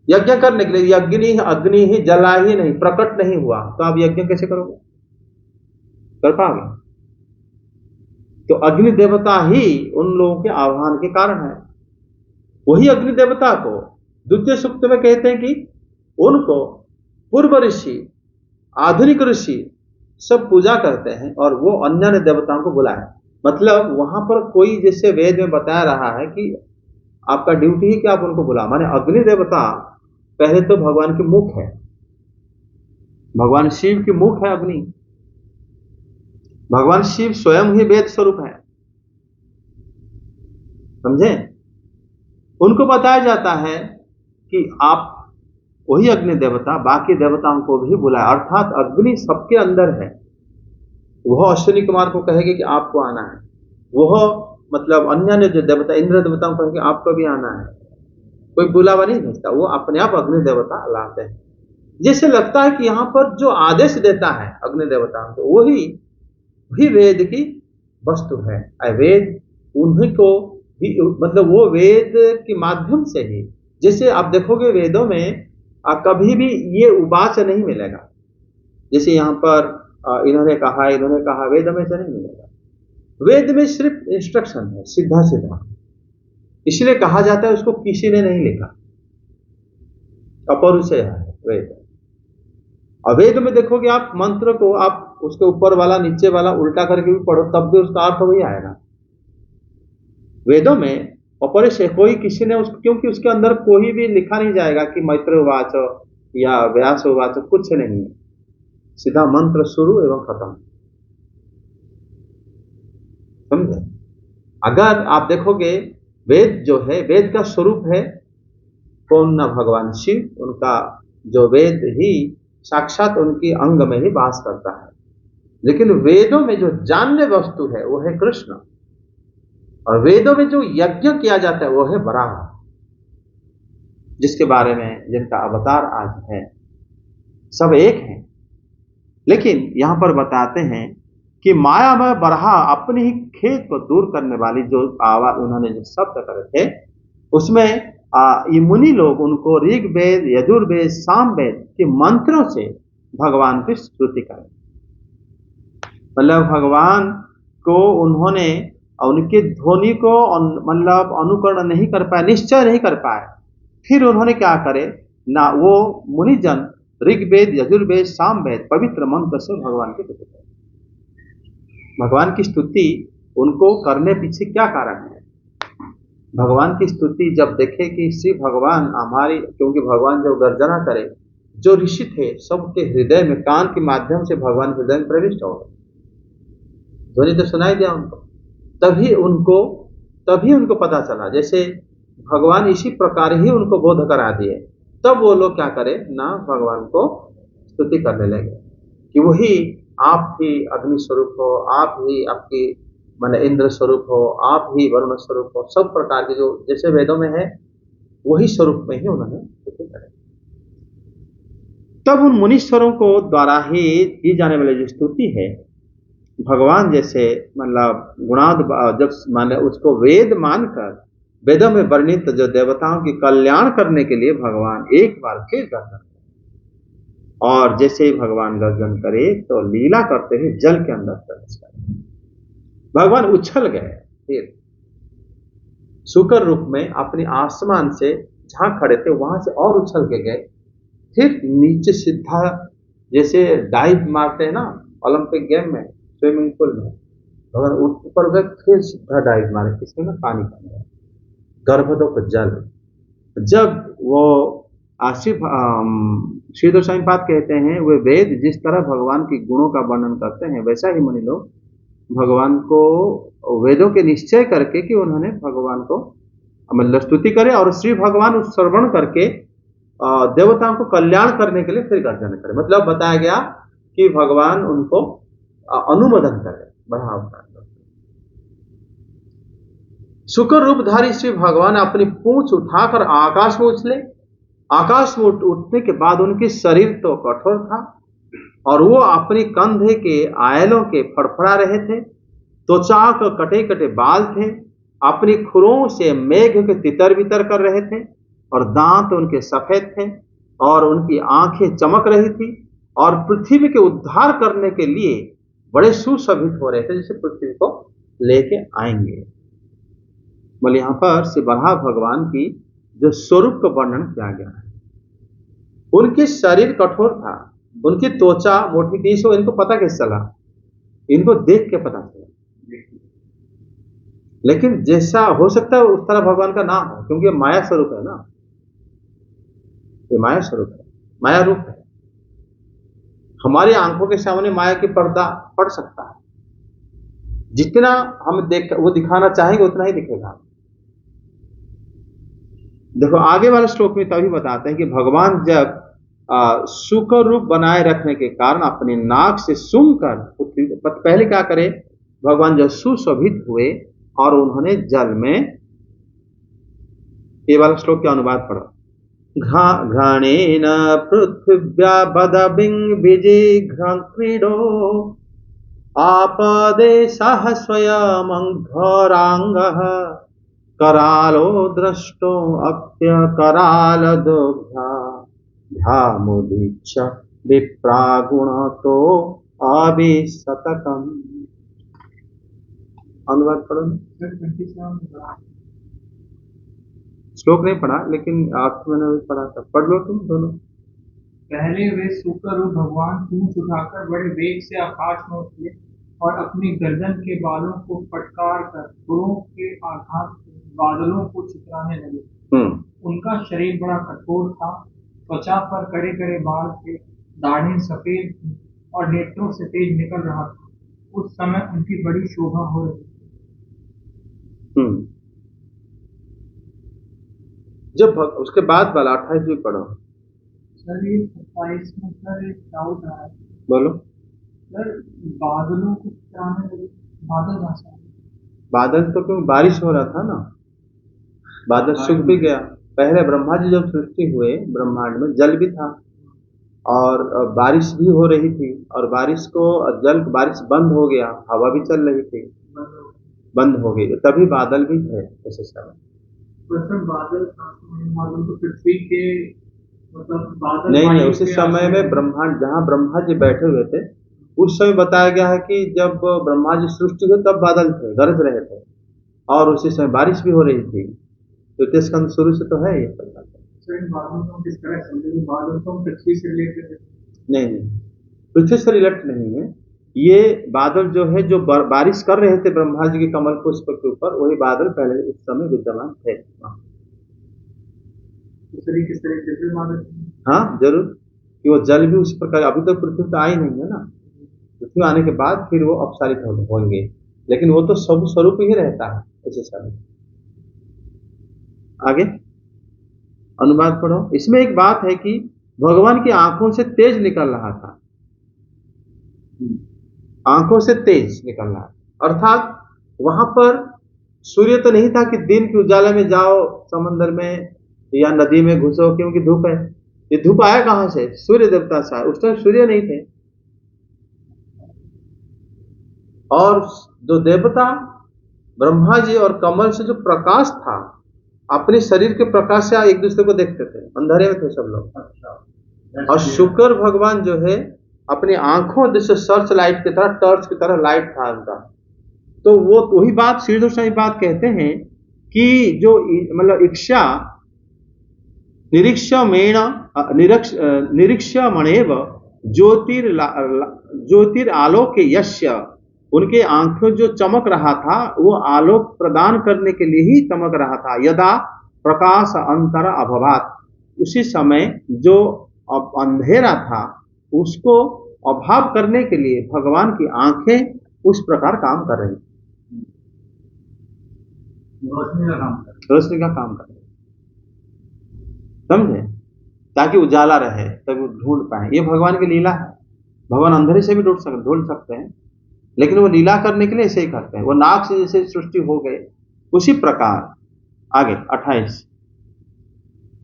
[SPEAKER 1] यज्ञ करने के लिए अग्नि ही जला ही नहीं, प्रकट नहीं हुआ, तो आप यज्ञ कैसे करोगे? कर पाओगे? तो अग्नि देवता ही उन लोगों के आह्वान के कारण है। वही अग्नि देवता को द्वितीय सूक्त में कहते हैं कि उनको पूर्व ऋषि, आधुनिक ऋषि सब पूजा करते हैं, और वो अन्य देवताओं को बुलाए। मतलब वहां पर कोई जैसे वेद में बता रहा है कि आपका ड्यूटी ही कि आप उनको बुला, माने अग्नि देवता पहले तो भगवान की मुख है, भगवान शिव की मुख है अग्नि। भगवान शिव स्वयं ही वेद स्वरूप है, समझे? उनको बताया जाता है कि आप वही अग्नि देवता बाकी देवताओं को भी बुलाए, अर्थात अग्नि सबके अंदर है। वह अश्विनी कुमार को कहेगी कि आपको आना है, वह मतलब अन्य जो देवता इंद्र देवताओं को कहेंगे आपको भी आना है। कोई बुलावा नहीं भेजता, वो अपने आप अग्नि देवता लाते हैं। जैसे लगता है कि यहाँ पर जो आदेश देता है अग्नि देवताओं को, वही वेद की वस्तु है। वेद उन्हीं को भी, मतलब वो वेद के माध्यम से ही, जैसे आप देखोगे वेदों में कभी भी ये उवाच नहीं मिलेगा, जैसे यहाँ पर इन्होंने कहा वेद में से नहीं मिलेगा। वेद में सिर्फ इंस्ट्रक्शन है, सीधा सीधा, इसलिए कहा जाता है उसको किसी ने नहीं लिखा, अपौरुषेय है वेद। और वेद में देखोगे आप मंत्र को, आप उसके ऊपर वाला नीचे वाला उल्टा करके भी पढ़ो तब भी उसका अर्थ वही आएगा। वेदों में अपौरुषेय कोई किसी ने उसको, क्योंकि उसके अंदर कोई भी लिखा नहीं जाएगा कि मैत्रेय उवाच या व्यास उवाच, कुछ नहीं है, सीधा मंत्र शुरू एवं खत्म, समझे? अगर आप देखोगे वेद जो है, वेद का स्वरूप है कौन? ना भगवान शिव, उनका जो वेद ही साक्षात उनकी अंग में ही वास करता है। लेकिन वेदों में जो जानने वस्तु है वो है कृष्ण, और वेदों में जो यज्ञ किया जाता है वो है वराह, जिसके बारे में जिनका अवतार आज है। सब एक हैं, लेकिन यहां पर बताते हैं कि मायामय बरहा अपने ही खेत को दूर करने वाली जो आवाज उन्होंने जो शब्द करे थे, उसमें ये मुनि लोग उनको ऋग्वेद, यजुर्वेद, सामवेद के मंत्रों से भगवान की स्तुति करें। मतलब भगवान को उन्होंने उनके ध्वनि को मतलब अनुकरण नहीं कर पाए, निश्चय नहीं कर पाए। फिर उन्होंने क्या करे ना, वो मुनिजन ऋग्वेद, यजुर्वेद, सामवेद पवित्र मंत्र से भगवान की स्तुति करें। भगवान की स्तुति उनको करने पीछे क्या कारण है? भगवान की स्तुति जब देखे कि श्री भगवान हमारी, क्योंकि भगवान जब गर्जना करे, जो ऋषि थे सबके हृदय में, कान के माध्यम से भगवान हृदय में प्रविष्ट हो गए, ध्वनि तो सुनाई दिया उनको, तभी उनको पता चला, जैसे भगवान इसी प्रकार ही उनको बोध करा दिए। तब वो लोग क्या करें ना, भगवान को स्तुति करने लगे कि वही आप ही अग्नि स्वरूप हो, आप ही आपकी माने इंद्र स्वरूप हो, आप ही वरुण स्वरूप हो, सब प्रकार के जो जैसे वेदों में है वही स्वरूप में ही उन्होंने स्तुति करें। तब उन मुनीश्वरों को द्वारा ही की जाने वाली जो स्तुति है, भगवान जैसे मतलब गुणाद, जब माने उसको वेद मानकर वेदों में वर्णित जो देवताओं की कल्याण करने के लिए भगवान एक बार फिर गर्जन करे, और जैसे ही भगवान गर्जन करे तो लीला करते हुए जल के अंदर प्रवेश करे। भगवान उछल गए, फिर शुकर रूप में अपने आसमान से जहां खड़े थे वहां से और उछल के गए, फिर नीचे सीधा जैसे डाइव मारते हैं ना ओलंपिक गेम में, स्विमिंग पूल में, भगवान ऊपर गए, फिर सीधा डाइव मारे किसमें ना, पानी के अंदर, गर्भोदक जल। जब वो श्री गोस्वामीपाद कहते हैं, वे वेद जिस तरह भगवान के गुणों का वर्णन करते हैं, वैसा ही मुनि लोग भगवान को वेदों के निश्चय करके कि उन्होंने भगवान को मतलब स्तुति करे, और श्री भगवान उस श्रवण करके देवताओं को कल्याण करने के लिए फिर गर्जन करे। मतलब बताया गया कि भगवान उनको अनुमोदन करे, बढ़ावा। शुक्र रूपधारी श्री भगवान अपनी पूंछ उठाकर आकाश में उछले। आकाश में उठने के बाद उनकी शरीर तो कठोर था, और वो अपनी कंधे के आयलों के फड़फड़ा रहे थे, त्वचा के कटे कटे बाल थे, अपनी खुरों से मेघ के तितर बितर कर रहे थे, और दांत उनके सफेद थे, और उनकी आंखें चमक रही थी, और पृथ्वी के उद्धार करने के लिए बड़े सुशोभित हो रहे थे, जैसे पृथ्वी को लेके आएंगे। बोले यहाँ पर श्री बराह भगवान की जो स्वरूप का वर्णन किया गया है, उनके शरीर कठोर था, उनकी त्वचा मोटी थी। सो इनको पता कैसे चला? इनको देख के पता चला। लेकिन जैसा हो सकता है उस तरह भगवान का नाम हो, क्योंकि ये माया स्वरूप है ना, ये माया स्वरूप है, माया रूप है। हमारी आंखों के सामने माया की पर्दा पड़ सकता है, जितना हम वो दिखाना चाहेंगे उतना ही दिखेगा। देखो आगे वाले श्लोक में तभी बताते हैं कि भगवान जब शुक्र रूप बनाए रखने के कारण अपने नाक से सूंघकर पृथ्वी, पहले क्या करे, भगवान जब सुशोभित हुए और उन्होंने जल में, ये वाला श्लोक का अनुवाद पढ़ो। घ्राणेन पृथिव्या बदबिंग विजिघ्रक्रीडो आपदेशः स्वयमंघरांगः करालो दृष्टो अप्य करालदोग्धा ध्यामुदीक्ष विप्रागुणतो अभिशतकम्। अनुवाद पढ़ो। श्लोक नहीं पढ़ा, लेकिन आप मैंने भी पढ़ा था, पढ़ लो तुम दोनों।
[SPEAKER 2] पहले वे शुक्र रूप भगवान पूंछ उठाकर बड़े वेग से आकाश में उछले और अपनी गर्दन के बालों को फटकार कर खुरों के आघात से बादलों को चितराने लगे। उनका शरीर बड़ा कठोर था, त्वचा पर कड़े कड़े बाल थे, दाढ़ें सफेद थी और नेत्रों से तेज निकल रहा था। उस समय उनकी बड़ी शोभा हो रही थी।
[SPEAKER 1] जब उसके बाद वाला 28 भी पढ़ो।
[SPEAKER 2] सर ये 27 में सर एक डाउट आया।
[SPEAKER 1] बोलो।
[SPEAKER 2] सर बादलों को चितराने लगे, बादल भाषा,
[SPEAKER 1] बादल तो क्यों, बारिश हो रहा था ना, बादल सूख भी गया। पहले ब्रह्मा जी जब सृष्टि हुए, ब्रह्मांड में जल भी था और बारिश भी हो रही थी, और बारिश बंद हो गया, हवा भी चल रही थी, बंद हो गई, तभी बादल भी थे उस समय।
[SPEAKER 2] बादल तो पृथ्वी के मतलब बादल
[SPEAKER 1] नहीं, उसी समय में ब्रह्मांड, जहाँ ब्रह्मा जी बैठे हुए थे उस समय बताया गया है कि जब ब्रह्मा जी सृष्टि हुई तब बादल थे, गरज रहे थे, और उसी समय बारिश भी हो रही थी। तो स्कंद शुरू से तो है ये सब।
[SPEAKER 2] सर इन बादलों को हम किस तरह समझेंगे? बादल तो हम पृथ्वी से रिलेटेड है।
[SPEAKER 1] नहीं, पृथ्वी से रिलेट नहीं है। ये बादल जो है, जो बारिश कर रहे थे ब्रह्मा जी के कमल पुष्प के ऊपर, वही बादल पहले उस समय विद्यमान थे।
[SPEAKER 2] किस तरह दिव्य बादल?
[SPEAKER 1] हाँ जरूर, कि वो जल भी उसी प्रकार, अभी तो पृथ्वी तो आई नहीं है ना, पृथ्वी आने के बाद फिर वो अपसारित होंगे, लेकिन वो तो सब स्वरूप ही रहता है ऐसे समय। आगे अनुवाद पढ़ो। इसमें एक बात है कि भगवान की आंखों से तेज निकल रहा था, आंखों से तेज निकल रहा, अर्थात वहां पर सूर्य तो नहीं था कि दिन के उजाले में जाओ समंदर में या नदी में घुसो क्योंकि धूप है। ये धूप आया कहां से? सूर्य देवता से आया। उस टाइम सूर्य नहीं थे। और जो देवता ब्रह्मा जी और कमल से जो प्रकाश था, अपने शरीर के प्रकाश से एक दूसरे को देखते थे, अंधेरे में थे सब लोग। और शुक्र भगवान जो है अपनी आंखों जैसे सर्च लाइट की तरह, टॉर्च की तरह लाइट था उनका। तो वो वही बात श्री गोस्वामी बात कहते हैं कि जो मतलब इच्छा निरीक्षमणेव ज्योतिरालोक यस्य, उनके आंखों जो चमक रहा था वो आलोक प्रदान करने के लिए ही चमक रहा था। यदा प्रकाश अंतर अभवात, उसी समय जो अंधेरा था उसको अभाव करने के लिए भगवान की आंखें उस प्रकार काम कर रही, रोशनी का काम कर रही, समझे, ताकि उजाला रहे, तभी वो ढूंढ पाए। ये भगवान की लीला है। भगवान अंधेरे से भी ढूंढ सकते हैं, लेकिन वो लीला करने के लिए ऐसे ही करते हैं। वो नाग से जैसे सृष्टि हो गए उसी प्रकार। आगे 28।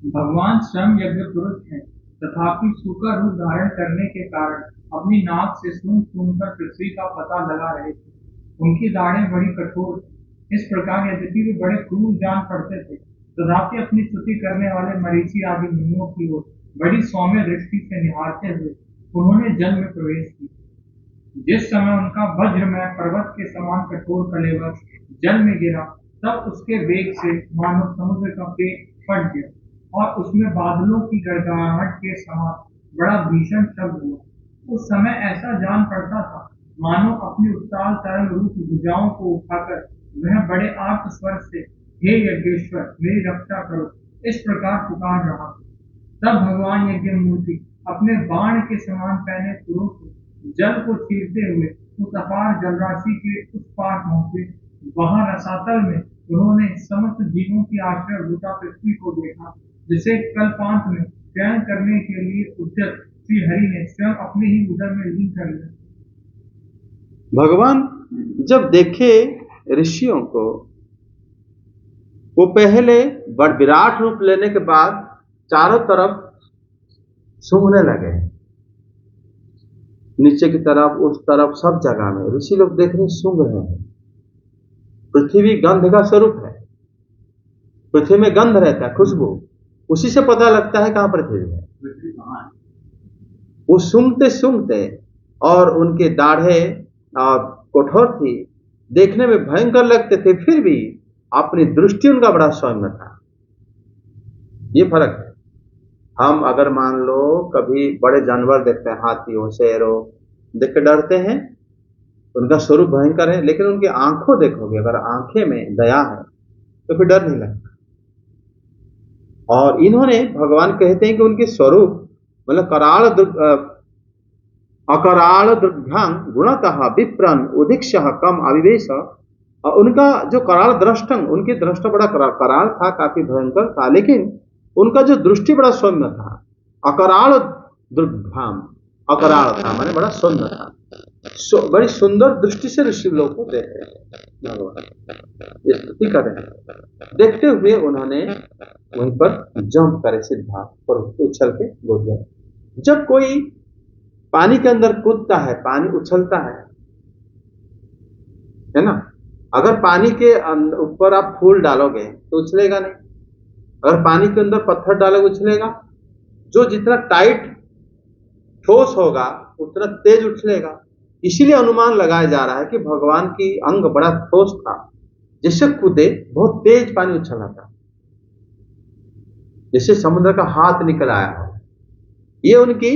[SPEAKER 2] भगवान स्वयं यज्ञ पुरुष हैं, तथापि सूखा रूप धारण करने के कारण अपनी नाक से सूंघकर पृथ्वी का पता लगा रहे थे। उनकी दाढ़ें बड़ी कठोर थी। इस प्रकार यद्यपि वे बड़े क्रूर जान पड़ते थे, तथापि अपनी स्तुति करने वाले मरीचि आदि मुनियों की ओर बड़ी सौम्य दृष्टि से निहारते हुए उन्होंने जल में प्रवेश किया। जिस समय उनका वज्रमय पर्वत के समान कठोर कलेवर जल में गिरा, तब उसके वेग से मानो समुद्र का पेट फट गया और उसमें बादलों की गड़गड़ाहट के समान बड़ा भीषण शब्द हुआ। उस समय ऐसा जान पड़ता था मानो अपनी उत्ताल तरल रूप भुजाओं को उठाकर वह बड़े आर्त स्वर से, हे यज्ञेश्वर मेरी रक्षा करो, इस प्रकार पुकार रहा। तब भगवान यज्ञ मूर्ति अपने बाण के समान पहने पुरुष जल को चीरते हुए उस अपार जलराशि के उस पार पहुंचे। वहां रसातल में उन्होंने समस्त जीवों की आश्रय भूता पृथ्वी को देखा, जिसे कल्पांत में शयन करने के लिए उद्यत श्री हरि ने स्वयं अपने ही उदर में लीन कर लिया।
[SPEAKER 1] भगवान जब देखे ऋषियों को, वो पहले बड़ विराट रूप लेने के बाद चारों तरफ सूंघने लगे, नीचे की तरफ, उस तरफ, सब जगह में ऋषि लोग देख रहे, सूंघ रहे हैं। पृथ्वी गंध का स्वरूप है, पृथ्वी में गंध रहता है, खुशबू, उसी से पता लगता है कहां पृथ्वी है। वो सूंघते सूंघते, और उनके दाढ़े कठोर थी, देखने में भयंकर लगते थे, फिर भी अपनी दृष्टि उनका बड़ा सौम्य था। ये फर्क है। हम अगर मान लो कभी बड़े जानवर देखते हैं, हाथियों, शेरों, देख के डरते हैं, उनका स्वरूप भयंकर है, लेकिन उनकी आंखों देखोगे, अगर आंखें में दया है तो फिर डर नहीं लगता। और इन्होंने, भगवान कहते हैं कि उनके स्वरूप मतलब अकराल दुर्भ्यांग गुणतः विप्रन उदीक्ष कम अविवेश, उनका जो कराल दृष्टंग, उनकी दृष्टि बड़ा कराल था, काफी भयंकर था, लेकिन उनका जो दृष्टि बड़ा सौम्य था। अकराल दुर्भ्याम, अकराल था माने बड़ा सौम्य था, बड़ी सुंदर दृष्टि से ऋषि लोग को देख रहे हैं, भगवान स्तुति कर रहे हैं। देखते हुए उन्होंने वहीं पर जंप करे, सीधा और उछल के गिर गए। जब कोई पानी के अंदर कूदता है, पानी उछलता है ना। अगर पानी के ऊपर आप फूल डालोगे तो उछलेगा नहीं, अगर पानी के अंदर पत्थर डालोगे उछलेगा। जो जितना टाइट ठोस होगा उतना तेज उछलेगा। इसीलिए अनुमान लगाया जा रहा है कि भगवान की अंग बड़ा ठोस था, जिससे कूदे बहुत तेज पानी उछला था। जैसे समुद्र का हाथ निकल आया हो, ये उनकी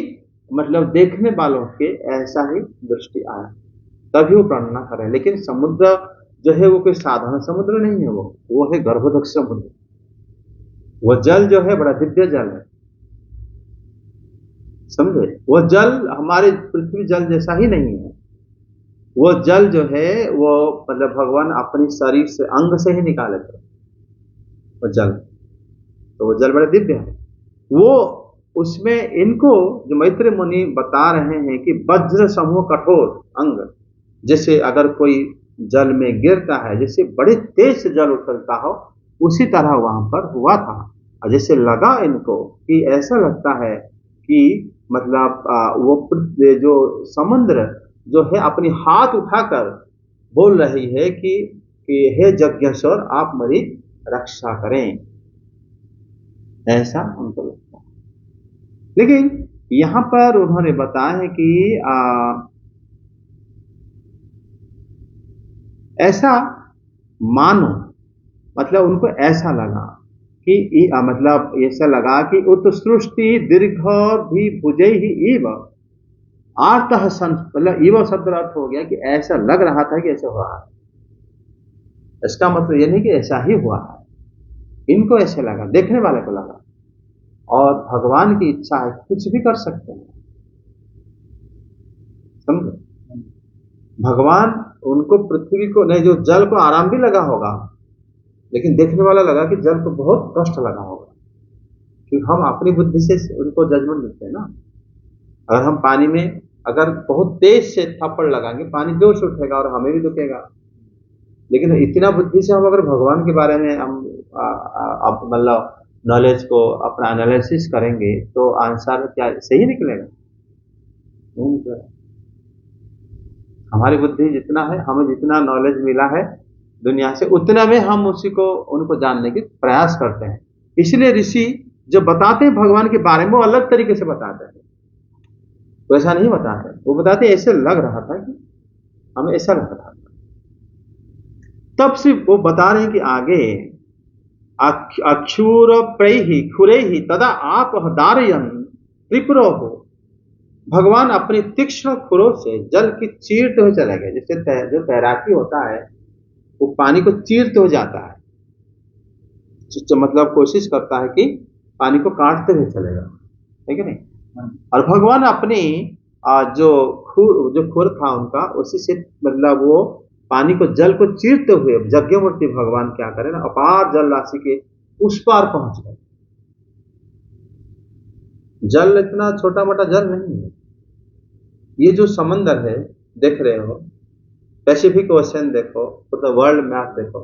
[SPEAKER 1] मतलब देखने वालों के ऐसा ही दृष्टि आया, तभी वो प्रार्थना कर रहे हैं। लेकिन समुद्र जो है वो कोई साधारण समुद्र नहीं है, वो है गर्भोदक समुद्र। वो जल जो है बड़ा दिव्य जल है, समझे। वो जल हमारे पृथ्वी जल जैसा ही नहीं है। वो जल जो है वो मतलब भगवान अपनी शरीर से, अंग से ही निकाले थे वो जल, तो वो जल बड़ा दिव्य है। वो उसमें इनको जो मैत्रेय मुनि बता रहे हैं कि वज्र समूह कठोर अंग, जैसे अगर कोई जल में गिरता है, जैसे बड़े तेज से जल उछलता हो, उसी तरह वहां पर हुआ था। और जैसे लगा इनको कि ऐसा लगता है कि मतलब वो जो समुद्र जो है अपनी हाथ उठाकर बोल रही है कि हे यज्ञेश्वर आप मेरी रक्षा करें, ऐसा उनको लगता है। लेकिन यहां पर उन्होंने बताया है कि ऐसा मानो, मतलब उनको ऐसा लगा कि मतलब ऐसा लगा कि उत्सृष्टि दीर्घ भी भुजै ही इव आर्त, मतलब इव शब्द अर्थ हो गया कि ऐसा लग रहा था कि ऐसा हुआ है। इसका मतलब यह नहीं कि ऐसा ही हुआ है, इनको ऐसे लगा, देखने वाले को लगा। और भगवान की इच्छा है, कुछ भी कर सकते हैं, समझो। भगवान उनको पृथ्वी को नहीं, जो जल को आराम भी लगा होगा, लेकिन देखने वाला लगा कि जल को बहुत कष्ट लगा होगा, क्योंकि हम अपनी बुद्धि से उनको जजमेंट देते हैं ना। अगर हम पानी में अगर बहुत तेज से थप्पड़ लगाएंगे, पानी जोर से उठेगा और हमें भी दुखेगा। लेकिन इतना बुद्धि से हम अगर भगवान के बारे में हम मतलब नॉलेज को अपना एनालिसिस करेंगे तो आंसर क्या सही निकलेगा? नहीं निकलेगा। हमारी बुद्धि जितना है, हमें जितना नॉलेज मिला है दुनिया से, उतना में हम उसी को उनको जानने की प्रयास करते हैं। इसलिए ऋषि जो बताते हैं भगवान के बारे में वो अलग तरीके से बताते हैं, वैसा नहीं बताते। वो बताते ऐसे लग रहा था कि हमें ऐसा लग रहा था। तब से वो बता रहे हैं कि आगे अक्षुर प्रैहि खुरैहि तदा आप दारयन् त्रिपुरो हो, भगवान अपने तीक्ष्ण खुरों से जल की चीरते हुए चले गए। जैसे जो तैराकी होता है वो पानी को चीरते हुए जाता है, मतलब कोशिश करता है कि पानी को काटते हुए चलेगा, है कि नहीं। और भगवान अपनी जो खुर था उनका, उसी से मतलब वो पानी को, जल को चीरते हुए यज्ञमूर्ति भगवान क्या करें ना, अपार जल राशि के उस पार पहुंच गए। जल इतना छोटा मोटा जल नहीं है। ये जो समंदर है देख रहे हो, पैसिफिक ओशन देखो, तो वर्ल्ड मैप देखो,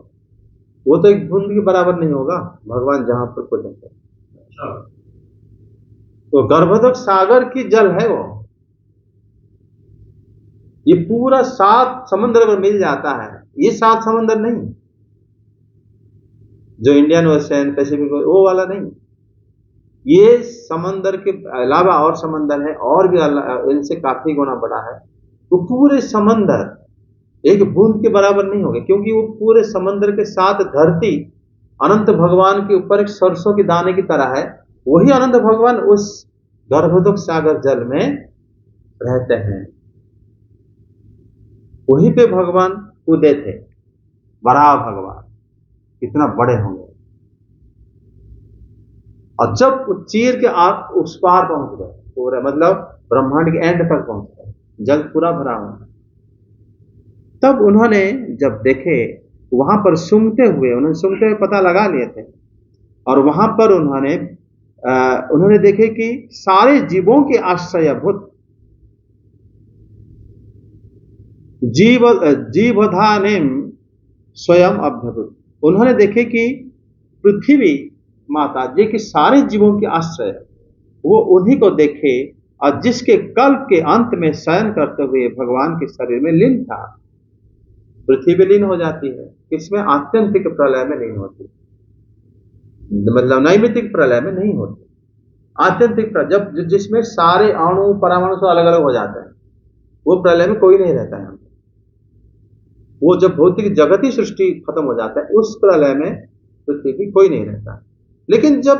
[SPEAKER 1] वो तो एक बूंद के बराबर नहीं होगा भगवान जहां पर पहुंचे। तो गर्भोदक सागर की जल है वो। ये पूरा 7 समुद्र अगर मिल जाता है, ये 7 समुद्र नहीं, जो इंडियन ओशन पैसिफिक वो वाला नहीं, ये समंदर के अलावा और समंदर है, और भी इनसे काफी गुना बड़ा है। तो पूरे समंदर एक बूंद के बराबर नहीं होगा, क्योंकि वो पूरे समंदर के साथ धरती अनंत भगवान के ऊपर एक सरसों के दाने की तरह है। वही अनंत भगवान उस गर्भोदक सागर जल में रहते हैं। वहीं पे भगवान कूदे थे, बड़ा भगवान कितना बड़े होंगे। और जब चीर के आप उस पार पहुंच गए, पूरा मतलब ब्रह्मांड के एंड तक पहुंच गए, जल पूरा भरा हुआ, तब उन्होंने जब देखे वहां पर सूंघते हुए पता लगा लिए थे। और वहां पर उन्होंने देखे कि सारे जीवों के आश्रयभूत जीवधानेम स्वयं अभ्यभूत, उन्होंने देखे कि पृथ्वी माता जी के सारे जीवों के आश्रय, वो उन्हीं को देखे, और जिसके कल्प के अंत में शयन करते हुए भगवान के शरीर में लीन था। पृथ्वी लीन हो जाती है, इसमें आत्यंतिक प्रलय में नहीं होती, मतलब नैमित्तिक प्रलय में नहीं होती। आत्यंतिक प्रलय जब जिसमें सारे अणु परमाणु से अलग अलग हो जाते हैं, वो प्रलय में कोई नहीं रहता है। वो जब भौतिक जगती सृष्टि खत्म हो जाता है, उस प्रलय में पृथ्वी कोई नहीं रहता है। लेकिन जब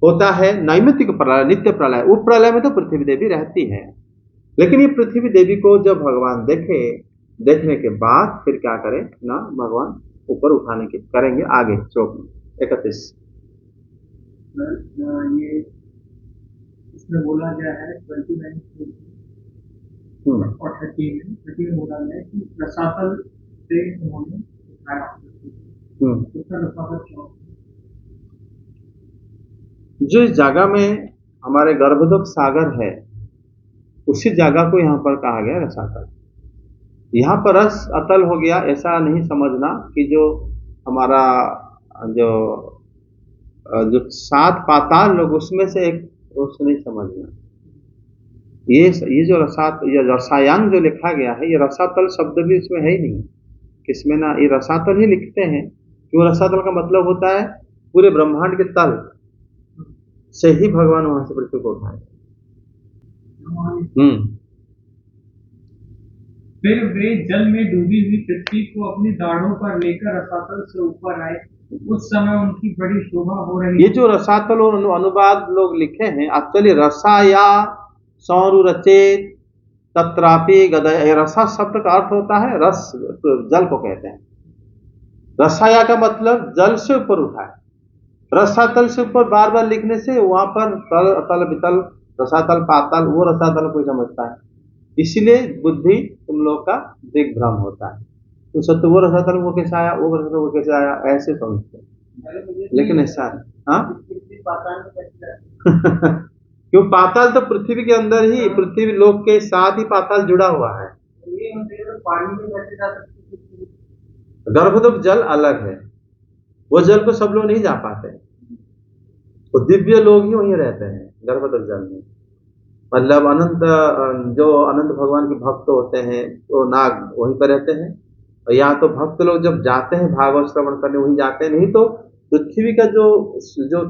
[SPEAKER 1] होता है नैमित्तिक प्रलय, नित्य प्रलय। वो प्रलय में तो पृथ्वी देवी रहती है, लेकिन ये पृथ्वी देवी को जब भगवान देखने के बाद फिर क्या करें ना, भगवान ऊपर उठाने की करेंगे आगे श्लोक में 31।
[SPEAKER 2] ये इसमें बोला गया है 29 और 30 में बोला गया है कि रसातल से उन्होंने उठाया। उसका रसातल क्यों?
[SPEAKER 1] जो इस जगह में हमारे गर्भोदक सागर है, उसी जगह को यहाँ पर कहा गया रसातल। यहाँ पर रस अतल हो गया ऐसा नहीं समझना कि जो हमारा जो 7 पाताल लोग उसमें से एक, उससे नहीं समझना। ये जो ये रसायन जो लिखा गया है, ये रसातल शब्द भी इसमें है ही नहीं। किसमें ना, ये रसातल ही लिखते हैं क्यों? रसातल का मतलब होता है पूरे ब्रह्मांड के तल से ही भगवान वहां से पृथ्वी को उठाए।
[SPEAKER 2] फिर वे जल में डूबी हुई पृथ्वी को अपनी दाढ़ों पर लेकर रसातल से ऊपर आए। उस समय उनकी बड़ी शोभा हो रही।
[SPEAKER 1] ये जो रसातल और अनुवाद लोग लिखे हैं, एक्चुअली रसाया सौरुरचेत तत्रापि गदय, रसा शब्द का अर्थ होता है रस, जल को कहते हैं। रसाया का मतलब जल से ऊपर उठाए। रसातल से ऊपर बार बार लिखने से वहां पर तल अतल वितल रसातल पाताल, वो रसातल कोई समझता है, इसीलिए बुद्धि तुम लोग का दिग्भ्रम होता है। तो सत्य वो रसातल वो कैसे आया, वो रसातल वो कैसे आया, ऐसे समझते हैं, लेकिन ऐसा है। हाँ क्यों? पाताल तो पृथ्वी के अंदर ही, पृथ्वी लोक के साथ ही पाताल जुड़ा हुआ है। गर्भोदक जल अलग है, वो जल को सब लोग नहीं जा पाते, वो दिव्य लोग ही वहीं रहते हैं गर्भोदक जल में। मतलब जो अनंत भगवान के भक्त होते हैं तो नाग वहीं पर रहते हैं, और यहाँ तो भक्त लोग जब जाते हैं भागवत श्रवण करने वहीं जाते हैं। नहीं तो पृथ्वी का जो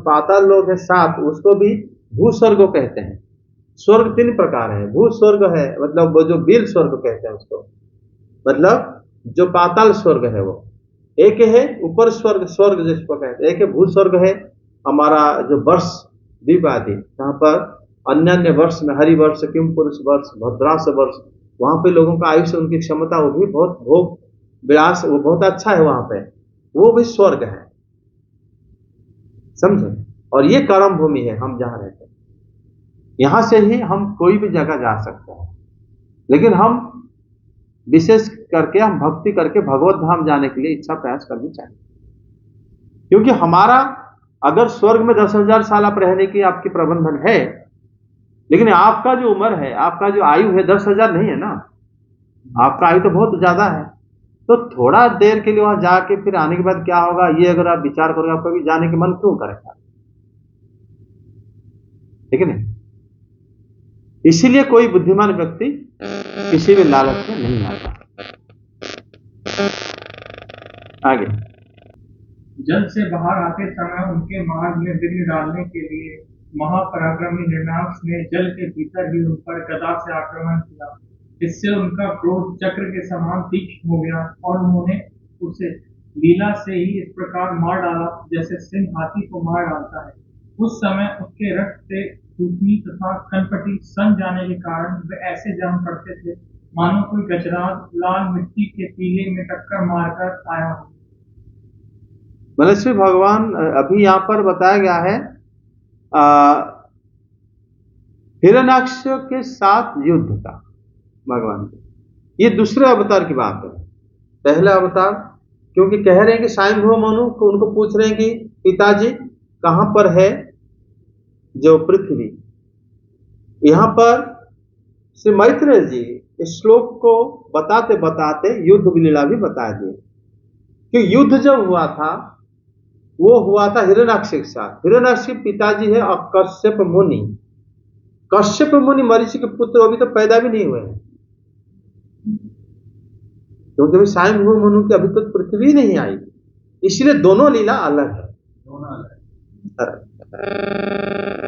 [SPEAKER 1] पाताल लोग है 7, उसको भी भूस्वर्ग कहते हैं। स्वर्ग 3 प्रकार है। भूस्वर्ग है मतलब वो जो बिल स्वर्ग कहते हैं उसको, मतलब जो पाताल स्वर्ग है वो एक है, ऊपर स्वर्ग जिसको कहते हैं, एक है भूस्वर्ग है हमारा जो वर्ष द्वीप आदि, जहाँ पर अन्य वर्ष में हरि वर्ष, किम पुरुष वर्ष, भद्रास वर्ष, वहां पे लोगों का आयुष्य, उनकी क्षमता, वो भी बहुत भोग विलास, वो बहुत अच्छा है वहां पे, वो भी स्वर्ग है, समझे। और ये कर्म भूमि है हम जहाँ रहते हैं, यहां से ही हम कोई भी जगह जा सकते हैं, लेकिन हम विशेष करके हम भक्ति करके भगवत धाम जाने के लिए इच्छा प्रयास करनी चाहिए। क्योंकि हमारा अगर स्वर्ग में 10,000 साल आप रहने की आपकी प्रबंधन है, लेकिन आपका जो उम्र है, आपका जो आयु है 10,000 नहीं है ना, आपका आयु तो बहुत ज्यादा है। तो थोड़ा देर के लिए वहां जाके फिर आने के बाद क्या होगा, ये अगर आप विचार करोगे, आपको भी जाने के मन क्यों करेगा, ठीक है नहीं। इसीलिए कोई बुद्धिमान व्यक्ति किसी भी लालच में नहीं आता। आगे
[SPEAKER 2] जल से बाहर आते समय उनके मार्ग में विघ्न डालने के लिए महापराक्रमी निर्णायक ने जल के भीतर ही उन पर गदा से आक्रमण किया। इससे उनका क्रोध चक्र के समान तीक्ष्ण हो गया और उन्होंने उसे लीला से ही इस प्रकार मार डाला जैसे सिंह हाथी को मार डालता है। उस समय उसके रक्त से टूटनी तथा कनपटी सन जाने के कारण वे ऐसे जम पड़ते थे मानो कोई गजराज लाल मिट्टी के टीले में टक्कर मारकर आया हो।
[SPEAKER 1] मतलब श्री भगवान अभी यहाँ पर बताया गया है हिरण्याक्ष के साथ युद्ध का भगवान के। ये दूसरे अवतार की बात है। पहला अवतार क्योंकि कह रहे हैं कि स्वयंभू मनु को, उनको पूछ रहे हैं कि पिताजी कहां पर है जो पृथ्वी। यहां पर श्री मैत्रेय जी इस श्लोक को बताते बताते युद्ध लीला भी बता दिए कि युद्ध जब हुआ था वो हुआ था हिरण्याक्ष के साथ। हिरण्याक्ष के पिताजी है कश्यप मुनि। कश्यप मुनि मरीचि के पुत्र अभी तो पैदा भी नहीं हुए हैं, क्योंकि अभी स्वयंभू मनु की अभी तक पृथ्वी नहीं आई, इसलिए दोनों लीला अलग है,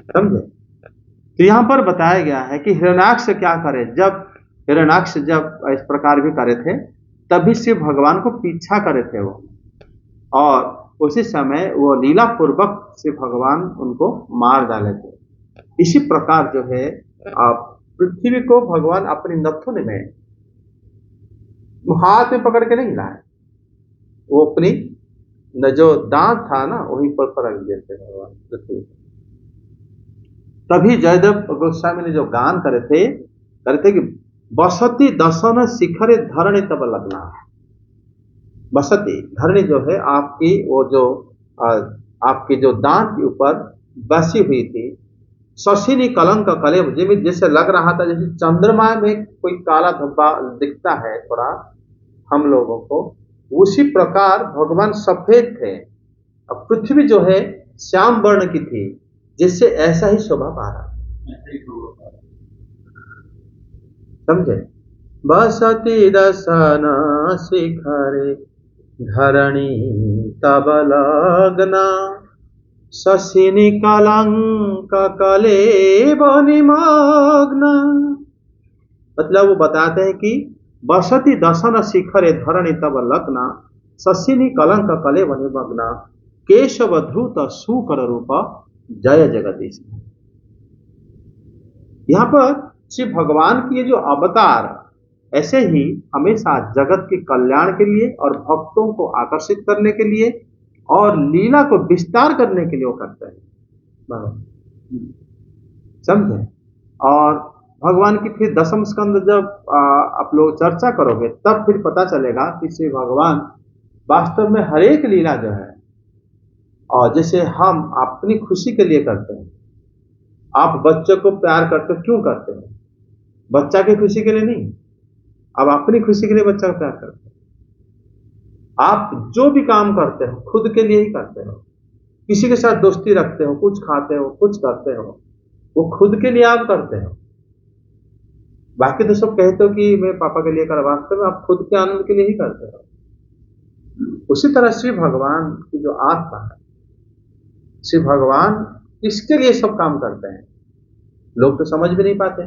[SPEAKER 1] समझे। तो यहां पर बताया गया है कि हिरण्याक्ष क्या करे। जब हिरण्याक्ष जब इस प्रकार भी करे थे तभी शिव भगवान को पीछा करे थे वो, और उसी समय वो लीला पूर्वक से भगवान उनको मार डाले थे। इसी प्रकार जो है पृथ्वी को भगवान अपनी नथुन में हाथ में पकड़ के नहीं लाए, वो अपनी जो दांत था ना वहीं पर रख दिए थे भगवान पृथ्वी। तभी जयदेव गोस्वामी ने जो गान करे थे कि बसती दशन शिखरे धरणी तब लगना। बसती धरणी जो है आपकी वो जो आपके जो दांत के ऊपर बसी हुई थी। शशिनी कलंक कलेब, जैसे लग रहा था जैसे चंद्रमा में कोई काला धब्बा दिखता है थोड़ा हम लोगों को, उसी प्रकार भगवान सफेद थे। अब पृथ्वी जो है श्याम वर्ण की थी, जिससे ऐसा ही शोभा पा रहा। समझे? बसती दशन शिखरे धरणी तब लगना, शशिनी कलंक कलेब निमग्न। मतलब वो बताते हैं कि बसती दशन शिखरे धरणी तब लगना, शशिनी कलंक कलेब निमग्न, केशव ध्रुत सुकर रूप जय जगदीश। यहाँ पर श्री भगवान की ये जो अवतार ऐसे ही हमेशा जगत के कल्याण के लिए और भक्तों को आकर्षित करने के लिए और लीला को विस्तार करने के लिए वो करते हैं। समझे? और भगवान की फिर दशम स्कंद जब आप लोग चर्चा करोगे तब फिर पता चलेगा कि श्री भगवान वास्तव में हर एक लीला जो है, और जैसे हम अपनी खुशी के लिए करते हैं, आप बच्चों को प्यार करते हो, क्यों करते हैं? बच्चा की खुशी के लिए नहीं, आप अपनी खुशी के लिए बच्चा को प्यार करते हो। आप जो भी काम करते हो खुद के लिए ही करते हो। किसी के साथ दोस्ती रखते हो, कुछ खाते हो, कुछ करते हो, वो खुद के लिए आप करते हो। बाकी तो सब कहते हो कि मैं पापा के लिए कर, वास्तव में आप खुद के आनंद के लिए ही करते हो। उसी तरह श्री भगवान की जो आत्मा है, श्री भगवान किसके लिए सब काम करते हैं लोग तो समझ भी नहीं पाते।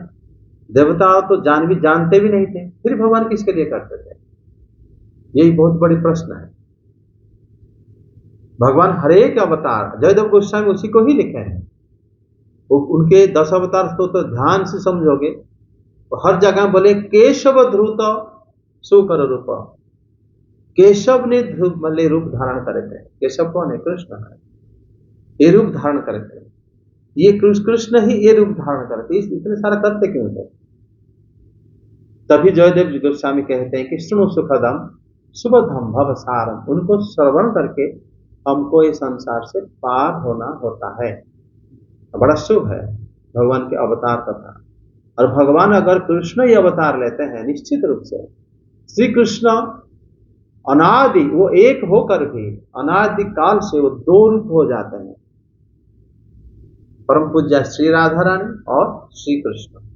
[SPEAKER 1] देवता तो जानते भी नहीं थे, फिर भगवान किसके लिए करते थे? यही बहुत बड़ी प्रश्न है। भगवान हर एक अवतार, जयदेव गोस्वामी उसी को ही लिखे हैं। उनके 10 अवतार तो ध्यान से समझोगे तो हर जगह बोले केशव ध्रुत सुकर रूप। केशव ने रूप धारण करे थे। केशव कौन है? कृष्ण है। ये रूप धारण करे थे, ये कृष्ण ही ये रूप धारण करते। इतने सारे करते क्यों थे? तभी जयदेव गोस्वामी कहते हैं कि सुनो सुखदम सुबधम भवसारम, उनको श्रवण करके हमको इस संसार से पार होना होता है। बड़ा शुभ है भगवान के अवतार कथा। और भगवान अगर कृष्ण ही अवतार लेते हैं, निश्चित रूप से श्री कृष्ण अनादि, वो एक होकर भी अनादि काल से वो 2 रूप हो जाते हैं, परम पूज्य श्री राधा रानी और श्री कृष्ण।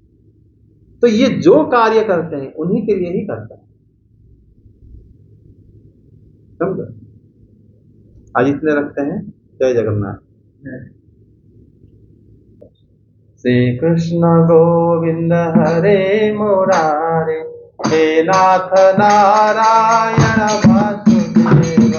[SPEAKER 1] तो ये जो कार्य करते हैं उन्हीं के लिए ही करते हैं। समझो? आज इतने रखते हैं। जय जगन्नाथ। श्री कृष्ण गोविंद हरे मुरारे, हे नाथ नारायण वासुदेव।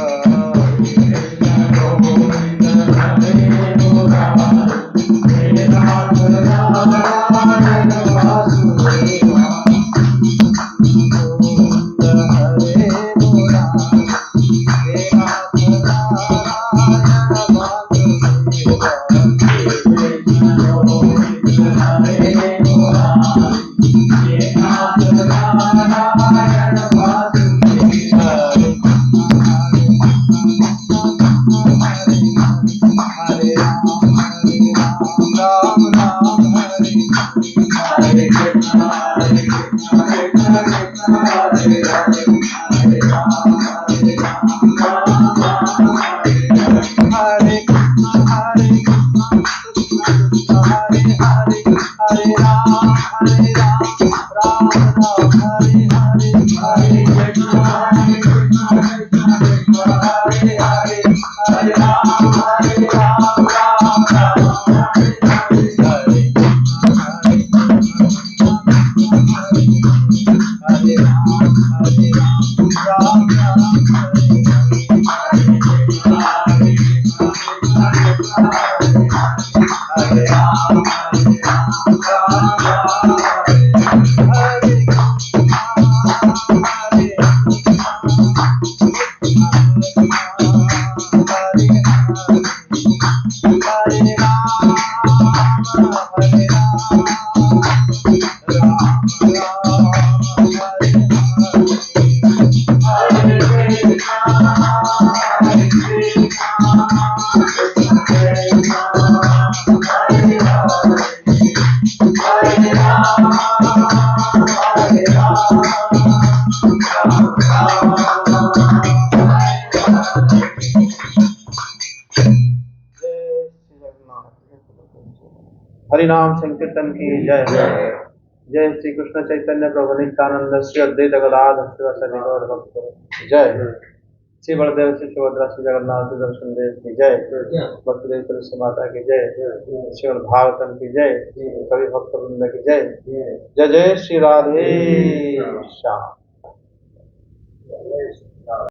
[SPEAKER 1] हरि नाम संकीर्तन की जय। जय श्री कृष्ण चैतन्य प्रभु नित्यानंद श्री अद्वैत गदाधर शिवासादि गौर भक्त जय। श्री बलदेव श्री सुभद्रा श्री जगन्नाथ श्री दर्शन देव की जय। भक्तदेव तुलसी माता की जय। श्रीमद भागवतम की जय। सभी भक्त वृंद की जय। जय जय श्री राधे श्याम।